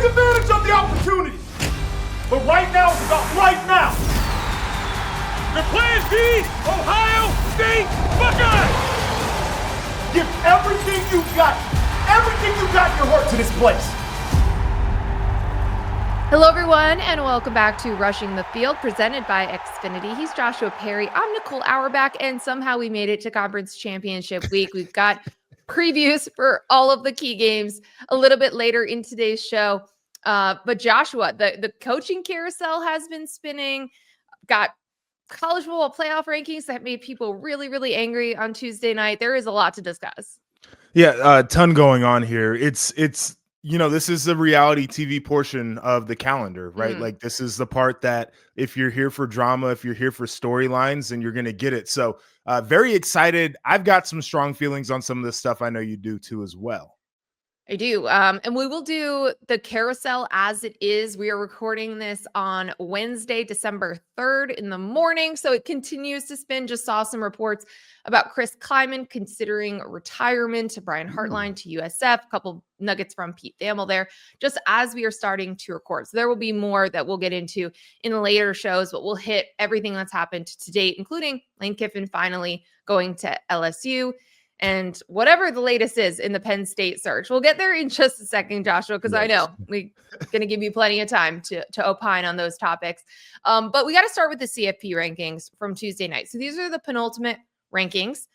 advantage of the opportunity. But right now is about right now. The Plan B, Ohio State Buckeyes. Give everything you got in your heart to this place. Hello, everyone, and welcome back to Rushing the Field, presented by Xfinity. He's Joshua Perry. I'm Nicole Auerbach, and somehow we made it to Conference Championship Week. We've got previews for all of the key games a little bit later in today's show. But Joshua, the coaching carousel has been spinning. Got college football playoff rankings that made people really, really angry on Tuesday night. There is a lot to discuss. Yeah, a ton going on here. It's this is the reality TV portion of the calendar, right? Like, this is the part that if you're here for drama, if you're here for storylines, then you're going to get it. So very excited. I've got some strong feelings on some of this stuff. I know you do too as well. I do. And we will do the carousel as it is. We are recording this on Wednesday, December 3rd in the morning. So it continues to spin. Just saw some reports about Chris Klieman considering retirement, Brian Hartline to USF, a couple nuggets from Pete Thamel there, just as we are starting to record. So there will be more that we'll get into in later shows, but we'll hit everything that's happened to date, including Lane Kiffin finally going to LSU. And whatever the latest is in the Penn State search. We'll get there in just a second, Joshua, because I know we're going to give you plenty of time to opine on those topics. But we got to start with the CFP rankings from Tuesday night. So these are the penultimate rankings.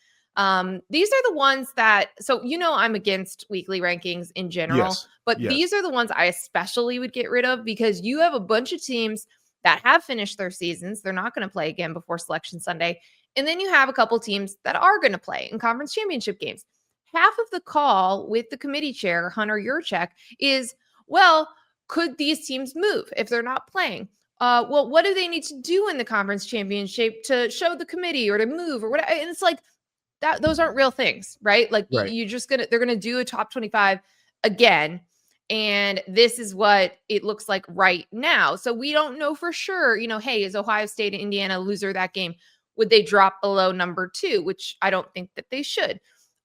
These are the ones that, I'm against weekly rankings in general, but these are the ones I especially would get rid of because you have a bunch of teams that have finished their seasons. They're not going to play again before Selection Sunday. And then you have a couple teams that are going to play in conference championship games. Half of the call with the committee chair, Hunter Yurchek, is, well, could these teams move if they're not playing? Well, what do they need to do in the conference championship to show the committee or to move or whatever? And it's like that; those aren't real things, right? Like they're going to do a top 25 again. And this is what it looks like right now. So we don't know for sure, hey, is Ohio State and Indiana a loser that game? Would they drop below number 2, which I don't think that they should.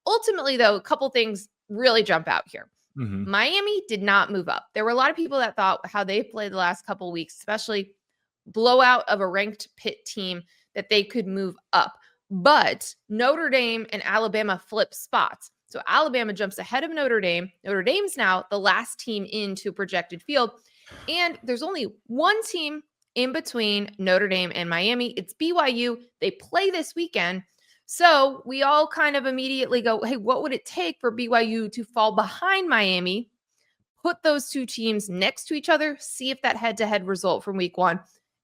Ultimately, though, a couple things really jump out here. Miami did not move up. There were a lot of people that thought how they played the last couple of weeks, especially blowout of a ranked Pitt team, that they could move up. But Notre Dame and Alabama flip spots. So Alabama jumps ahead of Notre Dame. Notre Dame's now the last team into a projected field. And there's only one team in between Notre Dame and Miami. It's BYU. They play this weekend. So we all kind of immediately go, hey, what would it take for BYU to fall behind Miami, put those two teams next to each other, see if that head-to-head result from week 1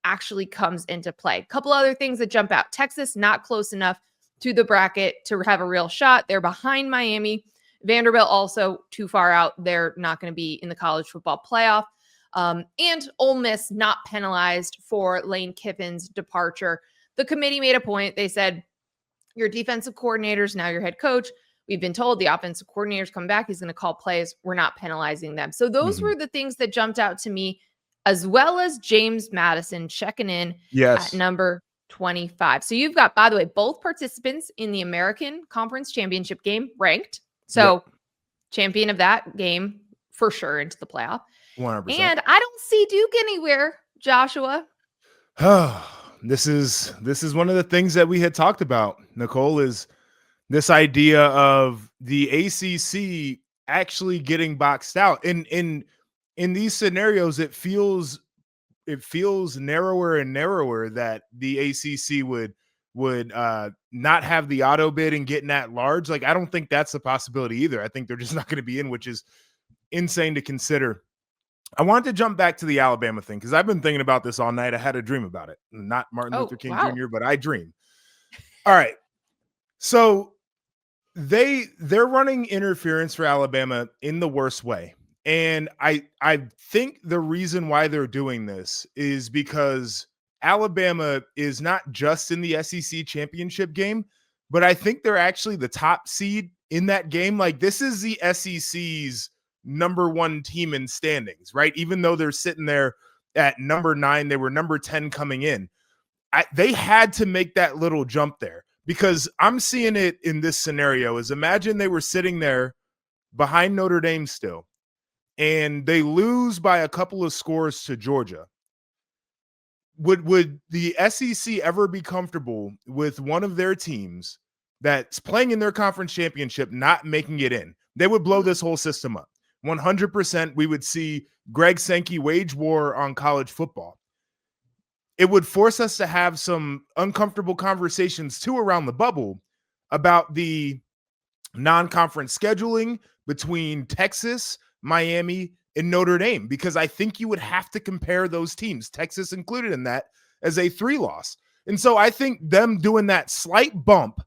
actually comes into play. A couple other things that jump out. Texas, not close enough to the bracket to have a real shot. They're behind Miami. Vanderbilt also too far out. They're not going to be in the college football playoff. And Ole Miss not penalized for Lane Kiffin's departure. The committee made a point. They said, your defensive coordinator's now your head coach. We've been told the offensive coordinator's come back. He's going to call plays. We're not penalizing them. So those were the things that jumped out to me, as well as James Madison checking in at number 25. So you've got, by the way, both participants in the American Conference Championship game ranked. So champion of that game for sure into the playoff. 100%. And I don't see Duke anywhere, Joshua. This is one of the things that we had talked about, Nicole, is this idea of the ACC actually getting boxed out. In these scenarios, it feels narrower and narrower that the ACC would not have the auto bid and getting at large. Like, I don't think that's a possibility either. I think they're just not going to be in, which is insane to consider. I wanted to jump back to the Alabama thing because I've been thinking about this all night. I had a dream about it. Not Martin Luther King Jr., but I dream. All right. So they're running interference for Alabama in the worst way. And I think the reason why they're doing this is because Alabama is not just in the SEC championship game, but I think they're actually the top seed in that game. Like, this is the SEC's number 1 team in standings, right? Even though they're sitting there at number 9, they were number 10 coming in. They had to make that little jump there because I'm seeing it in this scenario is imagine they were sitting there behind Notre Dame still. and they lose by a couple of scores to Georgia, would the SEC ever be comfortable with one of their teams that's playing in their conference championship not making it in? They would blow this whole system up. 100%, we would see Greg Sankey wage war on college football. It would force us to have some uncomfortable conversations too around the bubble about the non-conference scheduling between Texas, Miami, and Notre Dame, because I think you would have to compare those teams, Texas included in that, as a 3-loss. And so I think them doing that slight bump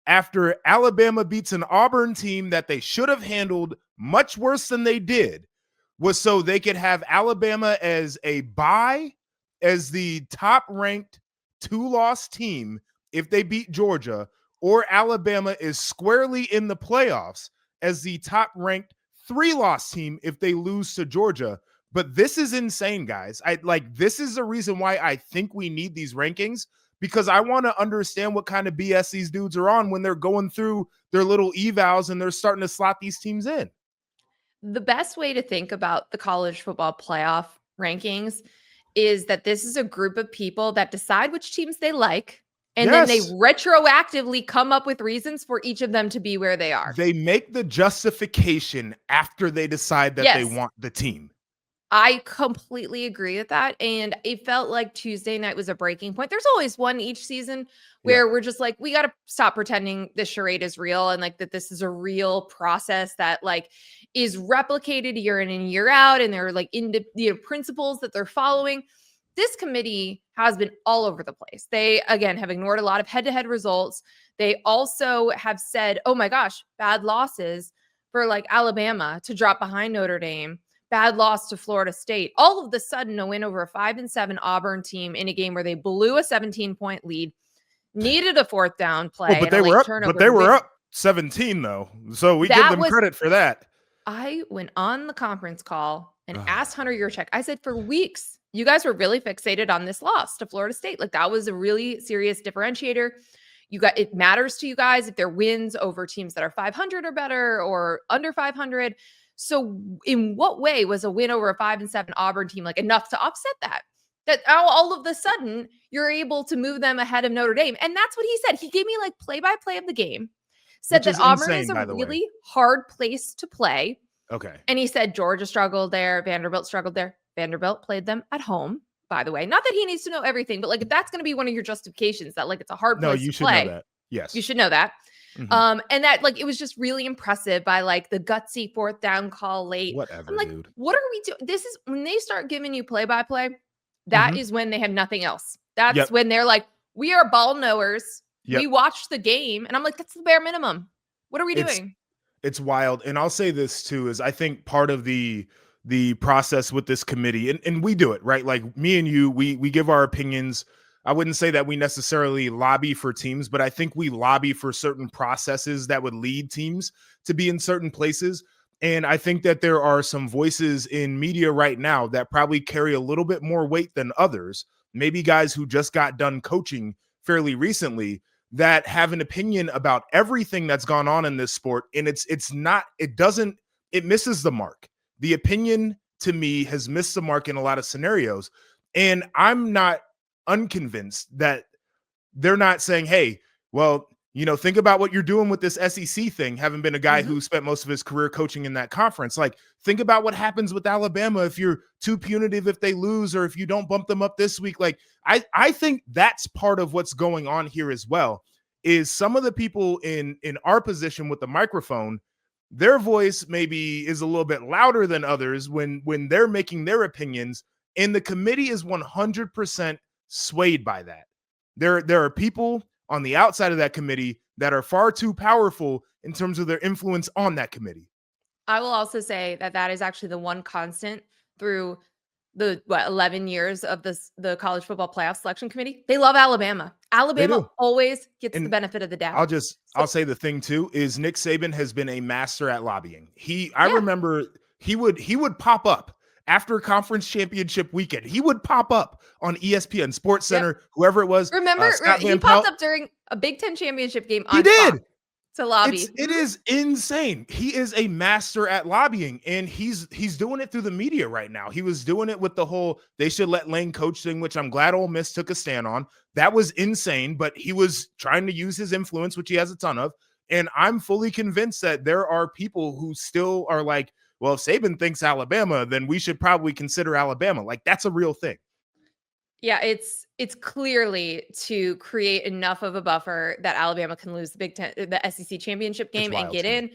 after Alabama beats an Auburn team that they should have handled much worse than they did was so they could have Alabama as a bye, as the top-ranked 2-loss team if they beat Georgia, or Alabama is squarely in the playoffs as the top-ranked 3-loss team if they lose to Georgia. But this is insane, guys. This is the reason why I think we need these rankings, because I want to understand what kind of BS these dudes are on when they're going through their little evals and they're starting to slot these teams in. The best way to think about the college football playoff rankings is that this is a group of people that decide which teams they like, and then they retroactively come up with reasons for each of them to be where they are. They make the justification after they decide that they want the team. I completely agree with that. And it felt like Tuesday night was a breaking point. There's always one each season where we're just like, we got to stop pretending this charade is real, and like that this is a real process that like is replicated year in and year out. And there are like principles that they're following. This committee has been all over the place. They, again, have ignored a lot of head-to-head results. They also have said, oh my gosh, bad losses for like Alabama to drop behind Notre Dame. Bad loss to Florida State. All of the sudden, a win over a 5-7 Auburn team in a game where they blew a 17-point lead, needed a 4th down play. Well, but they were up 17 though, so we give them credit for that. I went on the conference call and asked Hunter Yurchek. I said, for weeks, you guys were really fixated on this loss to Florida State. Like that was a really serious differentiator. It matters to you guys if they're wins over teams that are 500 or better or under 500. So in what way was a win over a 5-7 Auburn team like enough to offset that? That all of the sudden you're able to move them ahead of Notre Dame. And that's what he said. He gave me like play-by-play of the game, said that Auburn is a really hard place to play. Okay. And he said Georgia struggled there. Vanderbilt struggled there. Vanderbilt played them at home, by the way. Not that he needs to know everything, but like if that's going to be one of your justifications that like it's a hard place to play. No, you should know that. Yes. You should know that. Mm-hmm. And that like it was just really impressive by like the gutsy 4th down call late. Whatever, I'm like, dude. What are we doing? This is when they start giving you play-by-play. That is when they have nothing else. That's when they're like, we are ball knowers. We watched the game, and I'm like, that's the bare minimum. What are we doing? It's wild. And I'll say this too, is I think part of the process with this committee, and we do it, right? Like me and you, we give our opinions. I wouldn't say that we necessarily lobby for teams, but I think we lobby for certain processes that would lead teams to be in certain places. And I think that there are some voices in media right now that probably carry a little bit more weight than others. Maybe guys who just got done coaching fairly recently that have an opinion about everything that's gone on in this sport. And it misses the mark. The opinion to me has missed the mark in a lot of scenarios. And I'm not unconvinced that they're not saying, hey, well, think about what you're doing with this SEC thing, having been a guy who spent most of his career coaching in that conference. Like, think about what happens with Alabama if you're too punitive if they lose, or if you don't bump them up this week. Like, I think that's part of what's going on here as well, is some of the people in our position with the microphone, their voice maybe is a little bit louder than others when they're making their opinions, and the committee is 100% swayed by that. There are people on the outside of that committee that are far too powerful in terms of their influence on that committee. I will also say that is actually the one constant through the 11 years of the college football playoff selection committee. They love Alabama. Alabama always gets the benefit of the doubt. I'll say the thing too is Nick Saban has been a master at lobbying. I remember he would pop up after conference championship weekend. He would pop up on ESPN, Sports Center, whoever it was. Remember, he popped up during a Big Ten championship game on Fox. to lobby. It is insane. He is a master at lobbying, and he's doing it through the media right now. He was doing it with the whole they should let Lane coach thing, which I'm glad Ole Miss took a stand on. That was insane, but he was trying to use his influence, which he has a ton of. And I'm fully convinced that there are people who still are like, well, if Saban thinks Alabama, then we should probably consider Alabama. Like, that's a real thing. Yeah, it's clearly to create enough of a buffer that Alabama can lose the SEC championship game and get in.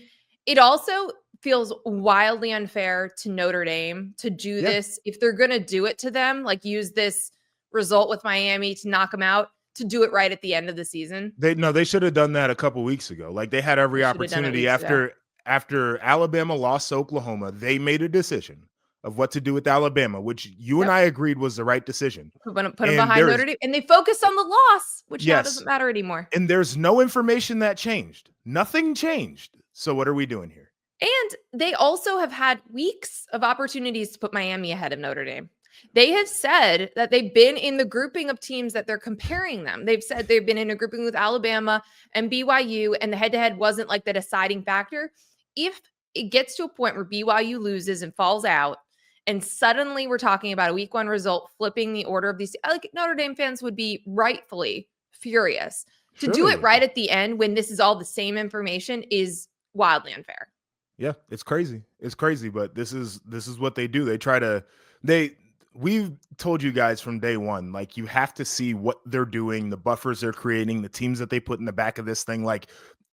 It also feels wildly unfair to Notre Dame to do this. If they're going to do it to them, like use this result with Miami to knock them out, to do it right at the end of the season. They should have done that a couple weeks ago. Like, they had every opportunity after Alabama lost to Oklahoma. They made a decision of what to do with Alabama, which you and I agreed was the right decision. Put them behind Notre Dame, and they focused on the loss, which now doesn't matter anymore. And there's no information that changed. Nothing changed. So what are we doing here? And they also have had weeks of opportunities to put Miami ahead of Notre Dame. They have said that they've been in the grouping of teams that they're comparing them. They've said they've been in a grouping with Alabama and BYU, and the head-to-head wasn't like the deciding factor. If it gets to a point where BYU loses and falls out, and suddenly we're talking about a week 1 result, flipping the order of these, like Notre Dame fans would be rightfully furious. To do it right at the end when this is all the same information is wildly unfair. Yeah, it's crazy. It's crazy, but this is what they do. We've told you guys from day one, like, you have to see what they're doing, the buffers they're creating, the teams that they put in the back of this thing. Like,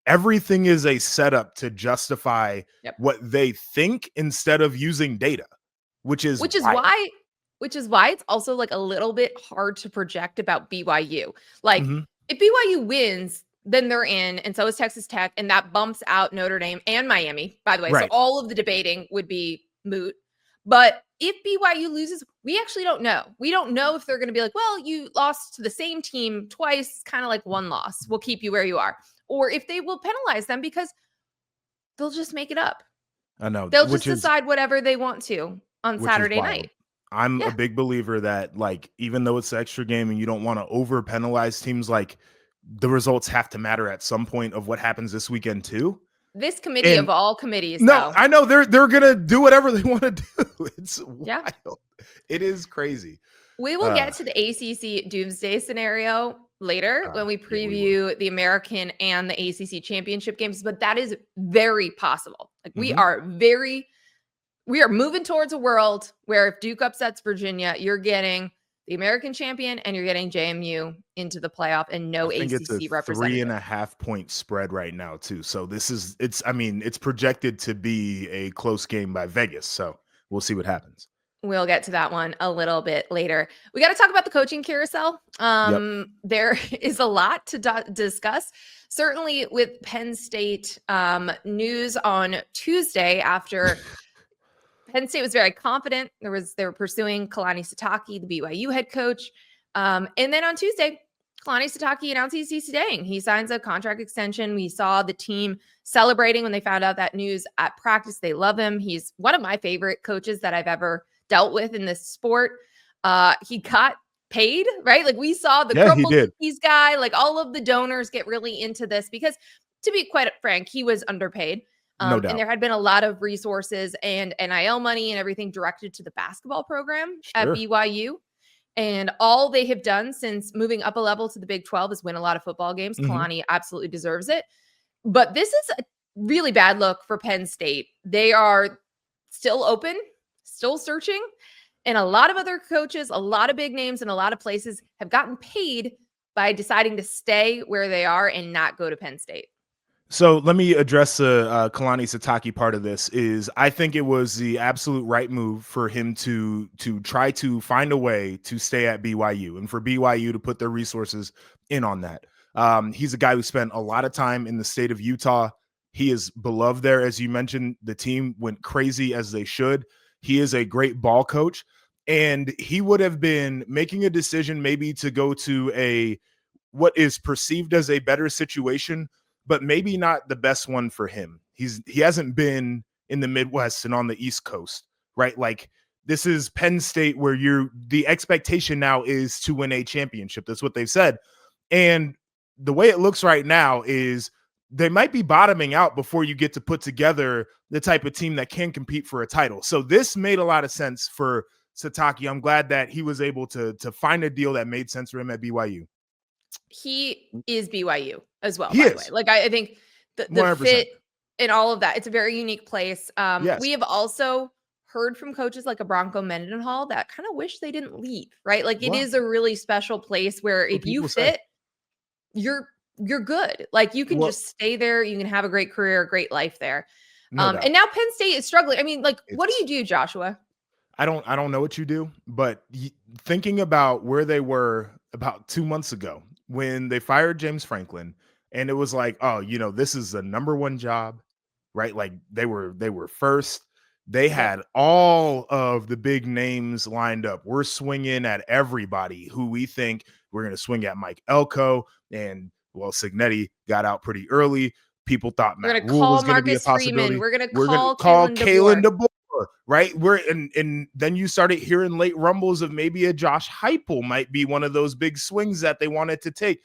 everything is a setup to justify what they think instead of using data. Which is why it's also like a little bit hard to project about BYU. Like, if BYU wins, then they're in, and so is Texas Tech, and that bumps out Notre Dame and Miami, by the way. So all of the debating would be moot. But if BYU loses, we actually don't know. We don't know if they're going to be like, well, you lost to the same team twice, kind of like one loss. We'll keep you where you are. Or if they will penalize them because they'll just make it up. I know. They'll just decide whatever they want to on Saturday night. I'm a big believer that, like, even though it's the extra game and you don't want to over penalize teams, like, the results have to matter at some point of what happens this weekend too. This committee of all committees. No, I know they're gonna do whatever they want to do. It's wild. It is crazy. We will get to the ACC doomsday scenario later when we preview the American and the ACC championship games, but that is very possible. Like, we are moving towards a world where if Duke upsets Virginia, you're getting the American champion and you're getting JMU into the playoff and no ACC representative. 3.5 point spread right now too. So it's projected to be a close game by Vegas. So we'll see what happens. We'll get to that one a little bit later. We got to talk about the coaching carousel. There is a lot to discuss. Certainly with Penn State news on Tuesday after Penn State was very confident. They were pursuing Kalani Sitake, the BYU head coach. And then on Tuesday, Kalani Sitake announced he's staying. He signs a contract extension. We saw the team celebrating when they found out that news at practice. They love him. He's one of my favorite coaches that I've ever dealt with in this sport. He got paid, right? Like, we saw the Crumble Cookies guy, like, all of the donors get really into this because, to be quite frank, he was underpaid. No doubt. And there had been a lot of resources and NIL money and everything directed to the basketball program at BYU. And all they have done since moving up a level to the Big 12 is win a lot of football games. Kalani absolutely deserves it. But this is a really bad look for Penn State. They are still open, still searching. And a lot of other coaches, a lot of big names in a lot of places have gotten paid by deciding to stay where they are and not go to Penn State. So let me address the Kalani Sitake part of this. I think it was the absolute right move for him to try to find a way to stay at BYU and for BYU to put their resources in on that. He's a guy who spent a lot of time in the state of Utah. He is beloved there. As you mentioned, the team went crazy as they should. He is a great ball coach, and he would have been making a decision maybe to go to what is perceived as a better situation, but maybe not the best one for him. He hasn't been in the Midwest and on the East Coast, right? Like, this is Penn State where the expectation now is to win a championship. That's what they've said. And the way it looks right now is they might be bottoming out before you get to put together the type of team that can compete for a title. So this made a lot of sense for Sitake. I'm glad that he was able to find a deal that made sense for him at BYU. He is BYU as well, He by the is. way. Like, I think the 100%. fit and all of that, it's a very unique place. Yes. We have also heard from coaches like a Bronco Mendenhall that kind of wish they didn't leave, right? Like, it Well, is a really special place where if you people say. fit, you're good. Like, you can Well, just stay there. You can have a great career, a great life there. no doubt. And now Penn State is struggling. I mean, like, what do It's- you do, Joshua? I don't know what you do, but thinking about where they were about 2 months ago when they fired James Franklin, and it was like, oh, this is the number one job, right? Like they were first. They had all of the big names lined up. We're swinging at everybody who we think we're going to swing at. Mike Elko, and well, Signetti got out pretty early. People thought We're Matt going to Rule was call going to be a Marcus Freeman. possibility. We're going to We're going call to call Kalen Kalen DeBoer, right? And then you started hearing late rumbles of maybe a Josh Heupel might be one of those big swings that they wanted to take.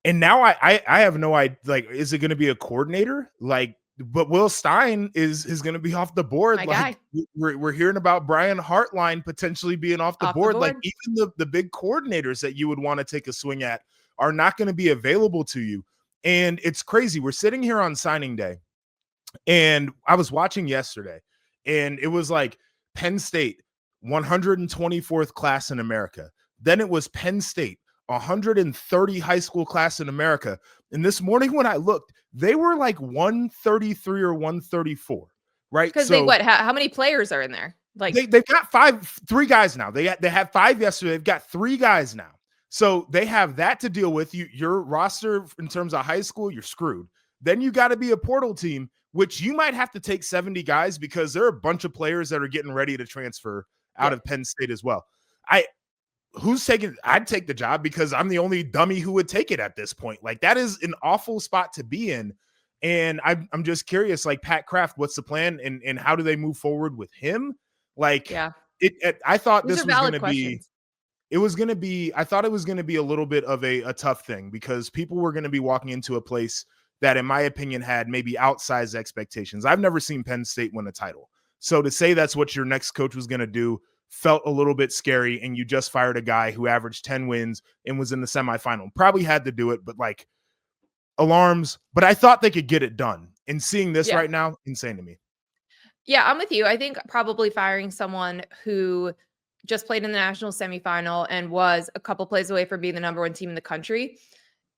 And now I have no idea. Like, is it going to be a coordinator? Like, but Will Stein is going to be off the board. My like guy. we're hearing about Brian Hartline potentially being off the board. Like, even the big coordinators that you would want to take a swing at are not going to be available to you. And it's crazy. We're sitting here on signing day, and I was watching yesterday, and it was like Penn State, 124th class in America. Then it was Penn State, 130 high school class in America. And this morning when I looked, they were like 133 or 134, right? Because so how many players are in there? Like, they've got three guys now. They had five yesterday. They've got three guys now. So they have that to deal with. Your roster in terms of high school, you're screwed. Then you got to be a portal team, which you might have to take 70 guys because there are a bunch of players that are getting ready to transfer out of Penn State as well. I'd take the job because I'm the only dummy who would take it at this point. Like, that is an awful spot to be in. And I'm just curious, like, Pat Kraft, what's the plan and how do they move forward with him? Like, I thought this was going to be, I thought it was going to be a little bit of a tough thing because people were going to be walking into a place that, in my opinion, had maybe outsized expectations. I've never seen Penn State win a title. So to say that's what your next coach was going to do felt a little bit scary, and you just fired a guy who averaged 10 wins and was in the semifinal. Probably had to do it, but like, alarms. But I thought they could get it done. And seeing this right now, insane to me. Yeah, I'm with you. I think probably firing someone who just played in the national semifinal and was a couple plays away from being the number one team in the country,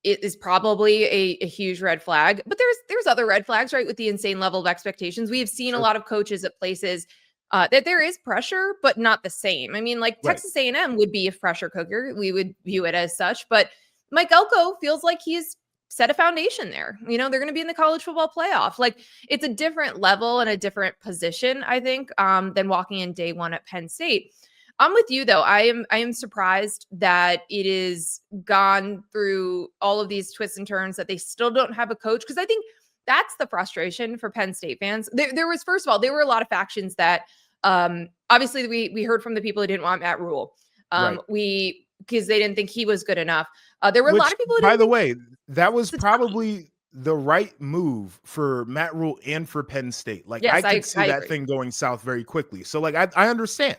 it is probably a huge red flag. But there's other red flags, right? With the insane level of expectations. We have seen a lot of coaches at places that there is pressure, but not the same. I mean, like Texas A&M would be a pressure cooker. We would view it as such. But Mike Elko feels like he's set a foundation there. They're going to be in the college football playoff. Like, it's a different level and a different position, I think, than walking in day one at Penn State. I'm with you, though. I am surprised that it is gone through all of these twists and turns, that they still don't have a coach. Because I think that's the frustration for Penn State fans. There was, first of all, there were a lot of factions that obviously we heard from the people who didn't want Matt Rule. Because they didn't think he was good enough. There were a lot of people who didn't. By the way, that was probably the right move for Matt Rule and for Penn State. Like, I could see that thing going south very quickly. So, like, I understand.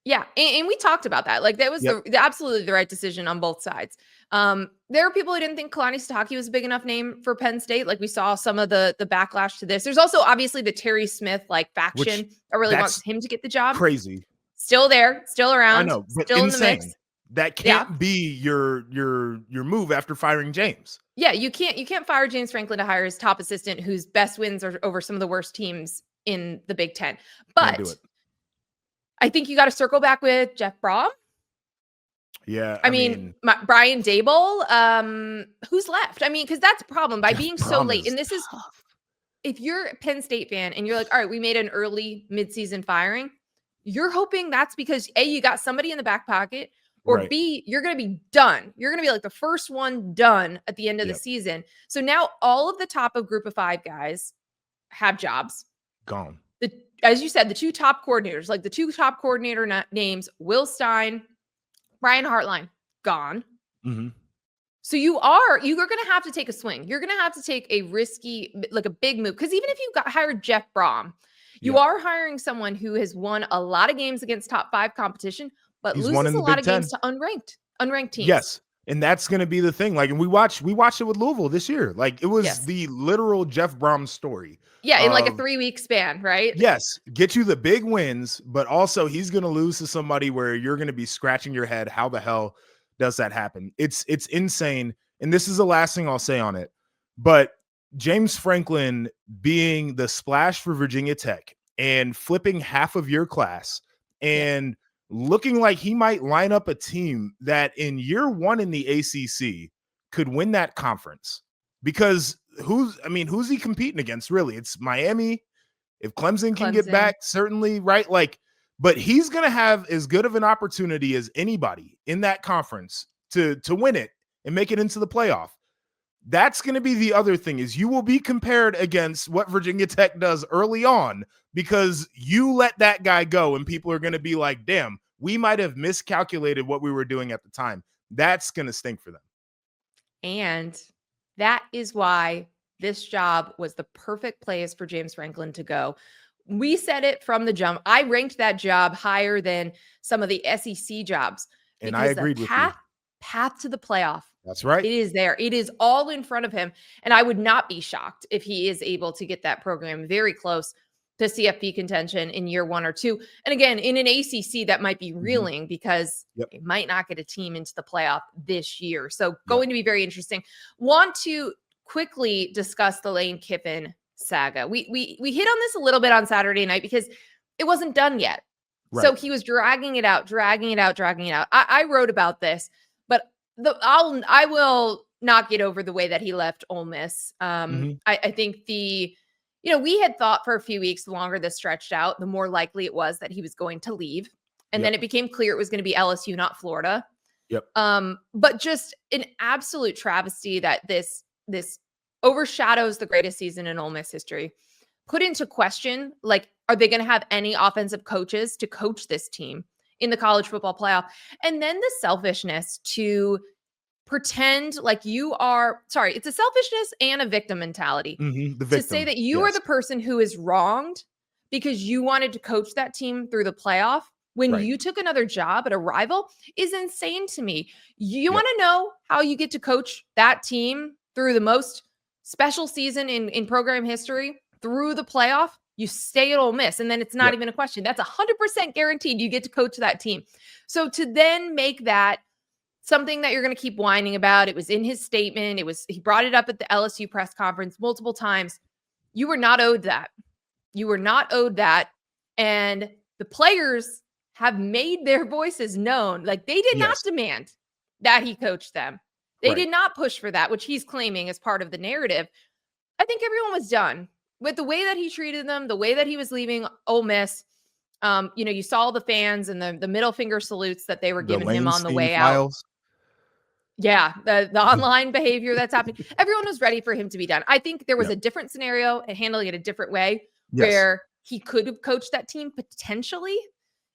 Yeah. And we talked about that. Like, that was absolutely the right decision on both sides. There are people who didn't think Kalani Sitake was a big enough name for Penn State. Like, we saw some of the backlash to this. There's also obviously the Terry Smith faction that really wants him to get the job. Crazy. Still there, still around. I know, but still insane. In the mix. That can't be your move after firing James. Yeah, you can't fire James Franklin to hire his top assistant whose best wins are over some of the worst teams in the Big Ten. But I think you got to circle back with Jeff Brom. Yeah. I mean Brian Dable, who's left? I mean, because that's a problem by being so late. And this is, if you're a Penn State fan and you're like, all right, we made an early midseason firing, you're hoping that's because A, you got somebody in the back pocket, or B, you're going to be done. You're going to be like the first one done at the end of the season. So now all of the top of group of 5 guys have jobs. Gone. As you said, the 2 top coordinators, like the 2 top coordinator names, Will Stein, Brian Hartline, gone. Mm-hmm. So you're going to have to take a swing. You're going to have to take a risky, like a big move. Because even if you hired Jeff Brom, you are hiring someone who has won a lot of games against top 5 competition, but He's won loses in a the lot Big of Ten. games to unranked teams. Yes. And that's going to be the thing. Like, and we watched it with Louisville this year. Like, it was the literal Jeff Brom story. Yeah, in like a 3-week span, right? Yes, get you the big wins, but also he's going to lose to somebody where you're going to be scratching your head. How the hell does that happen? It's insane. And this is the last thing I'll say on it. But James Franklin being the splash for Virginia Tech and flipping half of your class and looking like he might line up a team that in year 1 in the ACC could win that conference. Because who's he competing against, really? It's Miami. If Clemson can get back, certainly, right? Like, but he's going to have as good of an opportunity as anybody in that conference to win it and make it into the playoff. That's going to be the other thing, is you will be compared against what Virginia Tech does early on, because you let that guy go and people are going to be like, damn, we might have miscalculated what we were doing at the time. That's going to stink for them. And that is why this job was the perfect place for James Franklin to go. We said it from the jump. I ranked that job higher than some of the SEC jobs. And I agreed with you. Path to the playoff. That's right. It is there. It is all in front of him. And I would not be shocked if he is able to get that program very close to CFP contention in year 1 or 2. And again, in an ACC that might be reeling because it might not get a team into the playoff this year. So going to be very interesting. Want to quickly discuss the Lane Kiffin saga. We hit on this a little bit on Saturday night because it wasn't done yet. Right. So he was dragging it out. I wrote about this, but I will not get over the way that he left Ole Miss. I think we had thought for a few weeks, the longer this stretched out, the more likely it was that he was going to leave. And then it became clear it was going to be LSU, not Florida. But just an absolute travesty that this overshadows the greatest season in Ole Miss history. Put into question, like, are they going to have any offensive coaches to coach this team in the college football playoff? And then the selfishness to pretend like it's a selfishness and a victim mentality. To say that you are the person who is wronged because you wanted to coach that team through the playoff when you took another job at a rival is insane to me. You want to know how you get to coach that team through the most special season in program history through the playoff? You stay at Ole Miss, and then it's not even a question. That's 100% guaranteed you get to coach that team. So to then make that something that you're going to keep whining about, it was in his statement. He brought it up at the LSU press conference multiple times. You were not owed that. And the players have made their voices known. Like, they did not demand that he coach them. They did not push for that, which he's claiming as part of the narrative. I think everyone was done with the way that he treated them, the way that he was leaving Ole Miss. You saw the fans and the middle finger salutes that they were giving him on the way out. Yeah, the online behavior that's happening. Everyone was ready for him to be done. I think there was a different scenario and handling it a different way where he could have coached that team potentially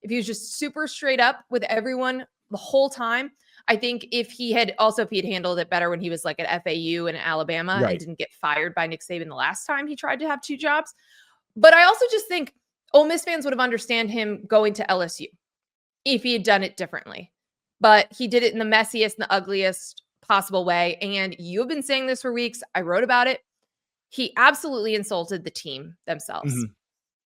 if he was just super straight up with everyone the whole time. I think if he had handled it better when he was like at FAU and Alabama and didn't get fired by Nick Saban the last time he tried to have 2 jobs. But I also just think Ole Miss fans would have understand him going to LSU if he had done it differently. But he did it in the messiest and the ugliest possible way. And you've been saying this for weeks. I wrote about it. He absolutely insulted the team themselves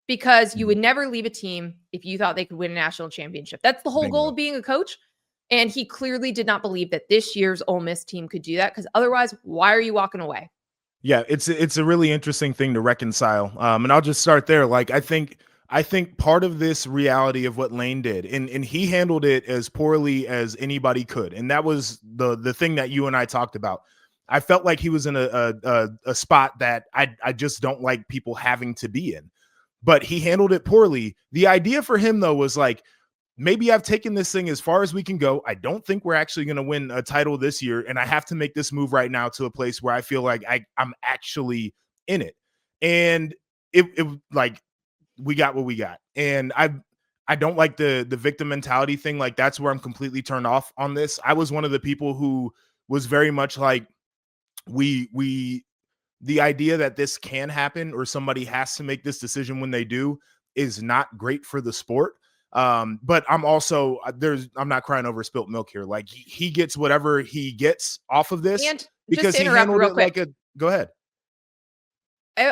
because you would never leave a team if you thought they could win a national championship. That's the whole goal of being a coach. And he clearly did not believe that this year's Ole Miss team could do that, because otherwise, why are you walking away? Yeah, it's a really interesting thing to reconcile. And I'll just start there. Like, I think part of this reality of what Lane did, and he handled it as poorly as anybody could. And that was the thing that you and I talked about. I felt like he was in a spot that I just don't like people having to be in. But he handled it poorly. The idea for him, though, was like, maybe I've taken this thing as far as we can go. I don't think we're actually going to win a title this year, and I have to make this move right now to a place where I feel like I'm actually in it. And it like, we got what we got. And I don't like the victim mentality thing. Like, that's where I'm completely turned off on this. I was one of the people who was very much like the idea that this can happen or somebody has to make this decision when they do is not great for the sport. But I'm also I'm not crying over spilt milk here. Like he gets whatever he gets off of this And because just to he interrupt handled real it quick, like a go ahead.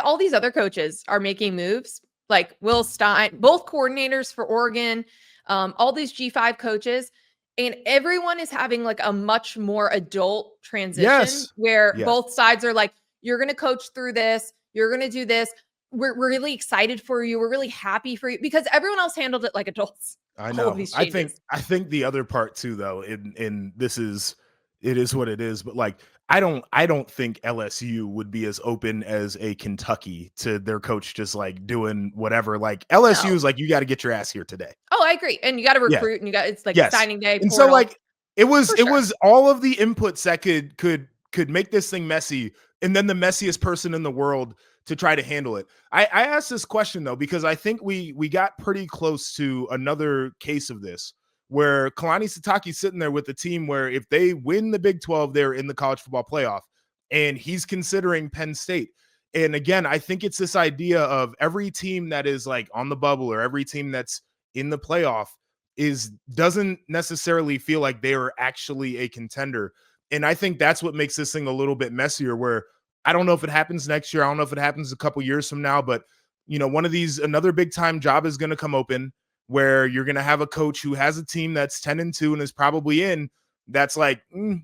all these other coaches are making moves, like Will Stein, both coordinators for Oregon, all these G5 coaches, and everyone is having like a much more adult transition where Yes. both sides are like, you're going to coach through this, you're going to do this. We're really excited for you. We're really happy for you because everyone else handled it like adults. I All of know. these I changes. think the other part too, though, in this is it is what it is. But like, I don't think LSU would be as open as a Kentucky to their coach just like doing whatever. Like LSU No. is like, you got to get your ass here today. Oh, I agree. And you got to Yeah. recruit and it's like Yes. signing day, And portal. so like it was For sure. all of the inputs that could make this thing messy, and then the messiest person in the world to try to handle it. I asked this question though because I think we got pretty close to another case of this where Kalani Sitake's sitting there with the team where if they win the Big 12, they're in the college football playoff, and he's considering Penn State. And again, I think it's this idea of every team that is like on the bubble or every team that's in the playoff doesn't necessarily feel like they are actually a contender. And I think that's what makes this thing a little bit messier, where I don't know if it happens next year. I don't know if it happens a couple years from now, but another big time job is going to come open where you're going to have a coach who has a team that's 10-2 and is probably in that's like,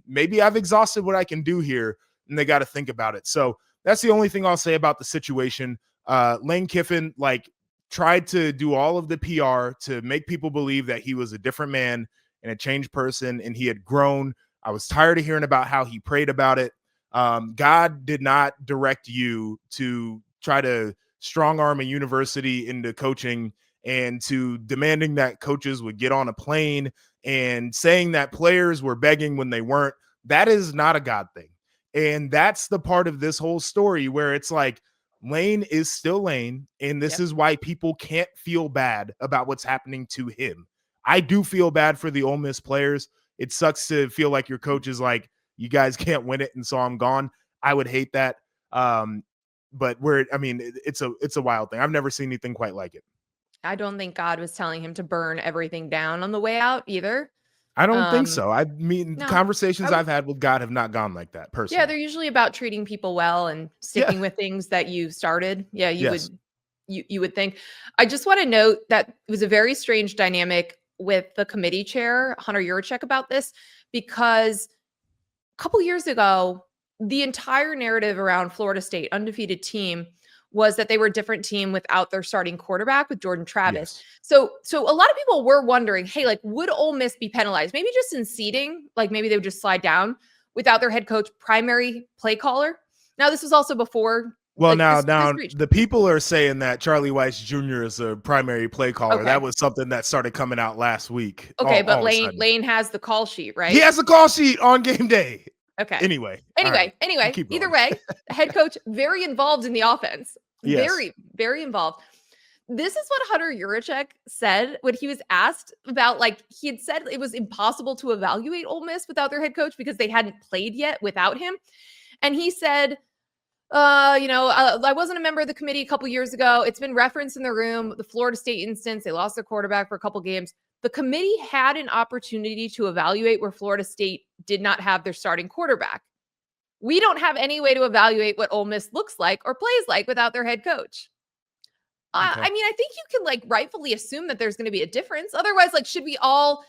maybe I've exhausted what I can do here. And they got to think about it. So that's the only thing I'll say about the situation. Lane Kiffin, like, tried to do all of the PR to make people believe that he was a different man and a changed person and he had grown. I was tired of hearing about how he prayed about it. God did not direct you to try to strong arm a university into coaching and to demanding that coaches would get on a plane and saying that players were begging when they weren't. That is not a God thing. And that's the part of this whole story where it's like, Lane is still Lane, and this is why people can't feel bad about what's happening to him. I do feel bad for the Ole Miss players. It sucks to feel like your coach is like, you guys can't win it, and so I'm gone. I would hate that. But it's a wild thing. I've never seen anything quite like it. I don't think God was telling him to burn everything down on the way out either. I don't think so. I mean, no, conversations I've had with God have not gone like that personally. Yeah, they're usually about treating people well and sticking with things that you started. Yeah, you would think. I just want to note that it was a very strange dynamic with the committee chair, Hunter Yurachek, about this, because a couple years ago, the entire narrative around Florida State, undefeated team, was that they were a different team without their starting quarterback with Jordan Travis. Yes. So a lot of people were wondering, hey, like, would Ole Miss be penalized? Maybe just in seeding, like maybe they would just slide down without their head coach, primary play caller. Now, this was also before. Well, like, now the people are saying that Charlie Weiss Jr. is a primary play caller. Okay. That was something that started coming out last week. Okay, but Lane has the call sheet, right? He has a call sheet on game day. Okay. Anyway, either way, head coach very involved in the offense. Yes. Very, very involved. This is what Hunter Yurachek said when he was asked about, like, he had said it was impossible to evaluate Ole Miss without their head coach because they hadn't played yet without him. And he said, I wasn't a member of the committee a couple years ago. It's been referenced in the room. The Florida State instance, they lost their quarterback for a couple games. The committee had an opportunity to evaluate where Florida State did not have their starting quarterback. We don't have any way to evaluate what Ole Miss looks like or plays like without their head coach. Okay. I mean, I think you can like rightfully assume that there's going to be a difference. Otherwise, like, should we all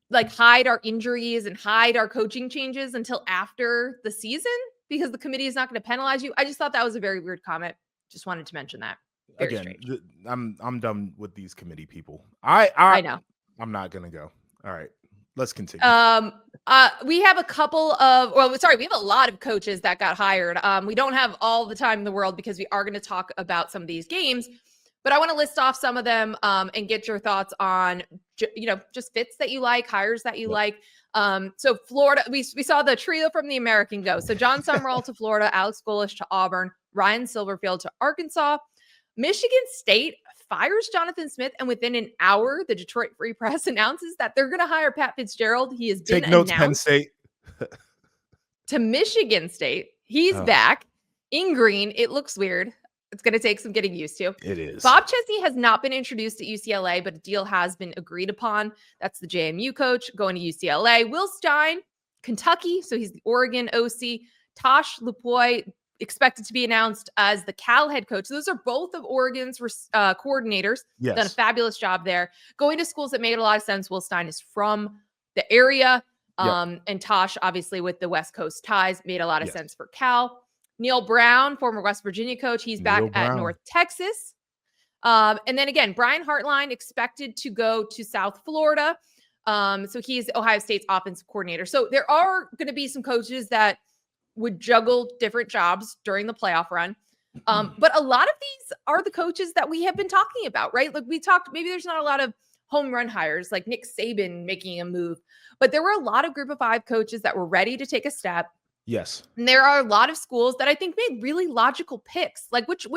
like hide our injuries and hide our coaching changes until after the season because the committee is not going to penalize you? I just thought that was a very weird comment. Just wanted to mention that. Very strange. I'm done with these committee people. I know. I'm not gonna go. All right, let's continue. We have we have a lot of coaches that got hired. We don't have all the time in the world because we are going to talk about some of these games, but I want to list off some of them and get your thoughts on, just fits that you like, hires that you like. So Florida, we saw the trio from the American go. So John Summerall to Florida, Alex Golesh to Auburn, Ryan Silverfield to Arkansas. Michigan State fires Jonathan Smith, and within an hour, the Detroit Free Press announces that they're going to hire Pat Fitzgerald. He has been Take notes, announced. Penn State. to Michigan State. He's back in green. It looks weird. It's going to take some getting used to. It is. Bob Chesney has not been introduced at UCLA, but a deal has been agreed upon. That's the JMU coach going to UCLA. Will Stein, Kentucky. So he's the Oregon OC. Tosh Lupoy, expected to be announced as the Cal head coach. Those are both of Oregon's coordinators. Yes. Done a fabulous job there. Going to schools that made a lot of sense. Will Stein is from the area. And Tosh, obviously, with the West Coast ties, made a lot of sense for Cal. Neil Brown, former West Virginia coach. He's back at North Texas. And then again, Brian Hartline expected to go to South Florida. So he's Ohio State's offensive coordinator. So there are going to be some coaches that would juggle different jobs during the playoff run. But a lot of these are the coaches that we have been talking about, right? Like we talked, maybe there's not a lot of home run hires like Nick Saban making a move, but there were a lot of group of 5 coaches that were ready to take a step. Yes. And there are a lot of schools that I think made really logical picks. Like which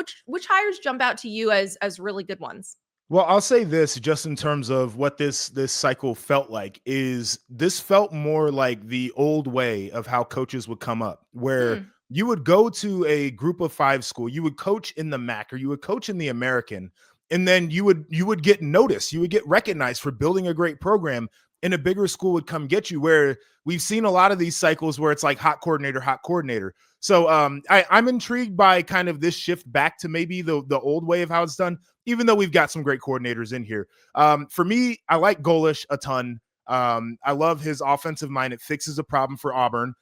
hires jump out to you as really good ones? Well, I'll say this just in terms of what this cycle felt like is this felt more like the old way of how coaches would come up, where you would go to a group of 5 school, you would coach in the MAC or you would coach in the American, and then you would get noticed, you would get recognized for building a great program, and a bigger school would come get you, where we've seen a lot of these cycles where it's like hot coordinator. So I'm intrigued by kind of this shift back to maybe the old way of how it's done, even though we've got some great coordinators in here. For me, I like Golish a ton. I love his offensive mind. It fixes a problem for Auburn.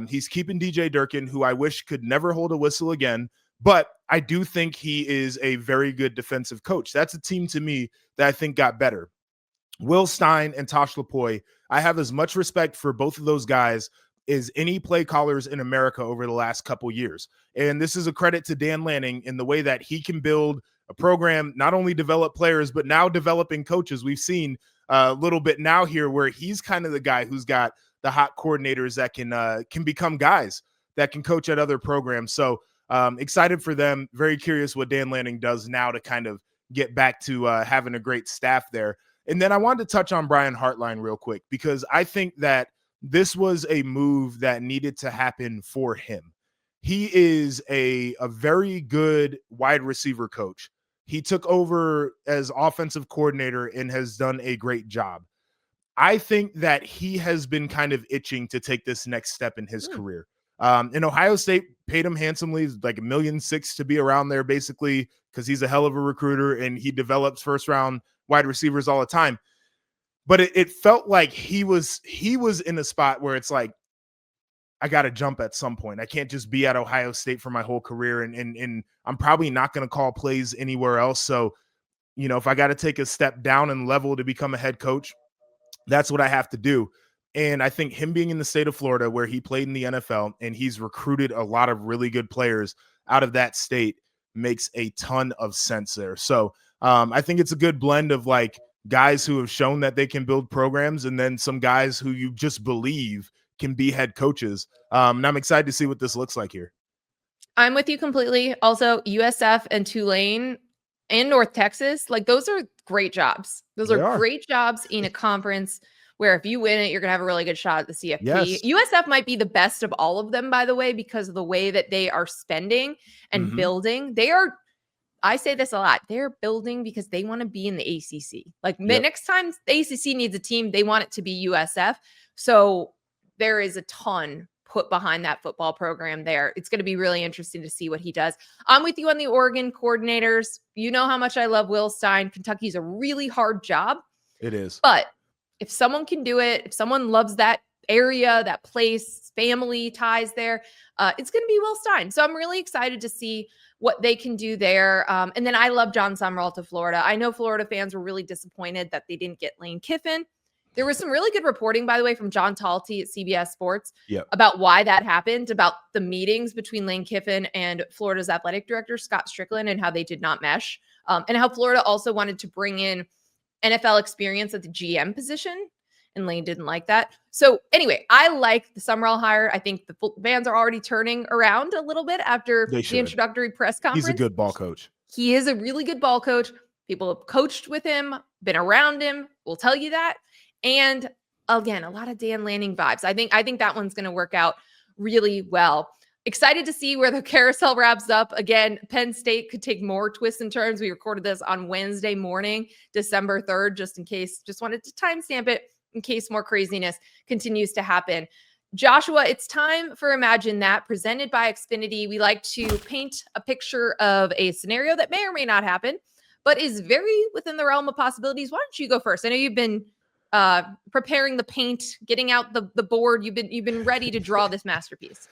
He's keeping DJ Durkin, who I wish could never hold a whistle again, but I do think he is a very good defensive coach. That's a team to me that I think got better. Will Stein and Tosh Lupoy, I have as much respect for both of those guys as any play callers in America over the last couple years. And this is a credit to Dan Lanning in the way that he can build a program, not only develop players, but now developing coaches. We've seen a little bit now here where he's kind of the guy who's got the hot coordinators that can become guys that can coach at other programs. So excited for them. Very curious what Dan Lanning does now to kind of get back to having a great staff there. And then I wanted to touch on Brian Hartline real quick, because I think that this was a move that needed to happen for him. He is a very good wide receiver coach. He took over as offensive coordinator and has done a great job. I think that he has been kind of itching to take this next step in his career. And Ohio State paid him handsomely, like $1.6 million to be around there, basically, because he's a hell of a recruiter and he develops first round wide receivers all the time. But it felt like he was in a spot where it's like, I got to jump at some point. I can't just be at Ohio State for my whole career. And I'm probably not going to call plays anywhere else. So, you know, if I got to take a step down in level to become a head coach, that's what I have to do. And I think him being in the state of Florida, where he played in the NFL and he's recruited a lot of really good players out of that state, makes a ton of sense there. So I think it's a good blend of like guys who have shown that they can build programs and then some guys who you just believe can be head coaches. And I'm excited to see what this looks like here. I'm with you completely. Also, USF and Tulane and North Texas, like those are great jobs. Those are great jobs in a conference where if you win it, you're going to have a really good shot at the CFP. Yes. USF might be the best of all of them, by the way, because of the way that they are spending and building. I say this a lot. They're building because they want to be in the ACC. Like next time the ACC needs a team, they want it to be USF. So there is a ton put behind that football program there. It's going to be really interesting to see what he does. I'm with you on the Oregon coordinators. You know how much I love Will Stein. Kentucky's a really hard job. It is. But if someone can do it, if someone loves that area, that place, family ties there, it's going to be Will Stein. So I'm really excited to see what they can do there. And then I love John Summerall to Florida. I know Florida fans were really disappointed that they didn't get Lane Kiffin. There was some really good reporting, by the way, from John Talty at CBS Sports about why that happened, about the meetings between Lane Kiffin and Florida's athletic director, Scott Strickland, and how they did not mesh, and how Florida also wanted to bring in NFL experience at the GM position, and Lane didn't like that. So anyway, I like the Summerall hire. I think the fans are already turning around a little bit after the introductory press conference. He's a good ball coach. He is a really good ball coach. People have coached with him, been around him, will tell you that. And again, a lot of Dan Lanning vibes. I think that one's going to work out really well. Excited to see where the carousel wraps up. Again, Penn State could take more twists and turns. We recorded this on Wednesday morning, December 3rd, just wanted to timestamp it in case more craziness continues to happen. Joshua, it's time for Imagine That, presented by Xfinity. We like to paint a picture of a scenario that may or may not happen, but is very within the realm of possibilities. Why don't you go first? I know you've been preparing the paint, getting out the board. You've been ready to draw this masterpiece.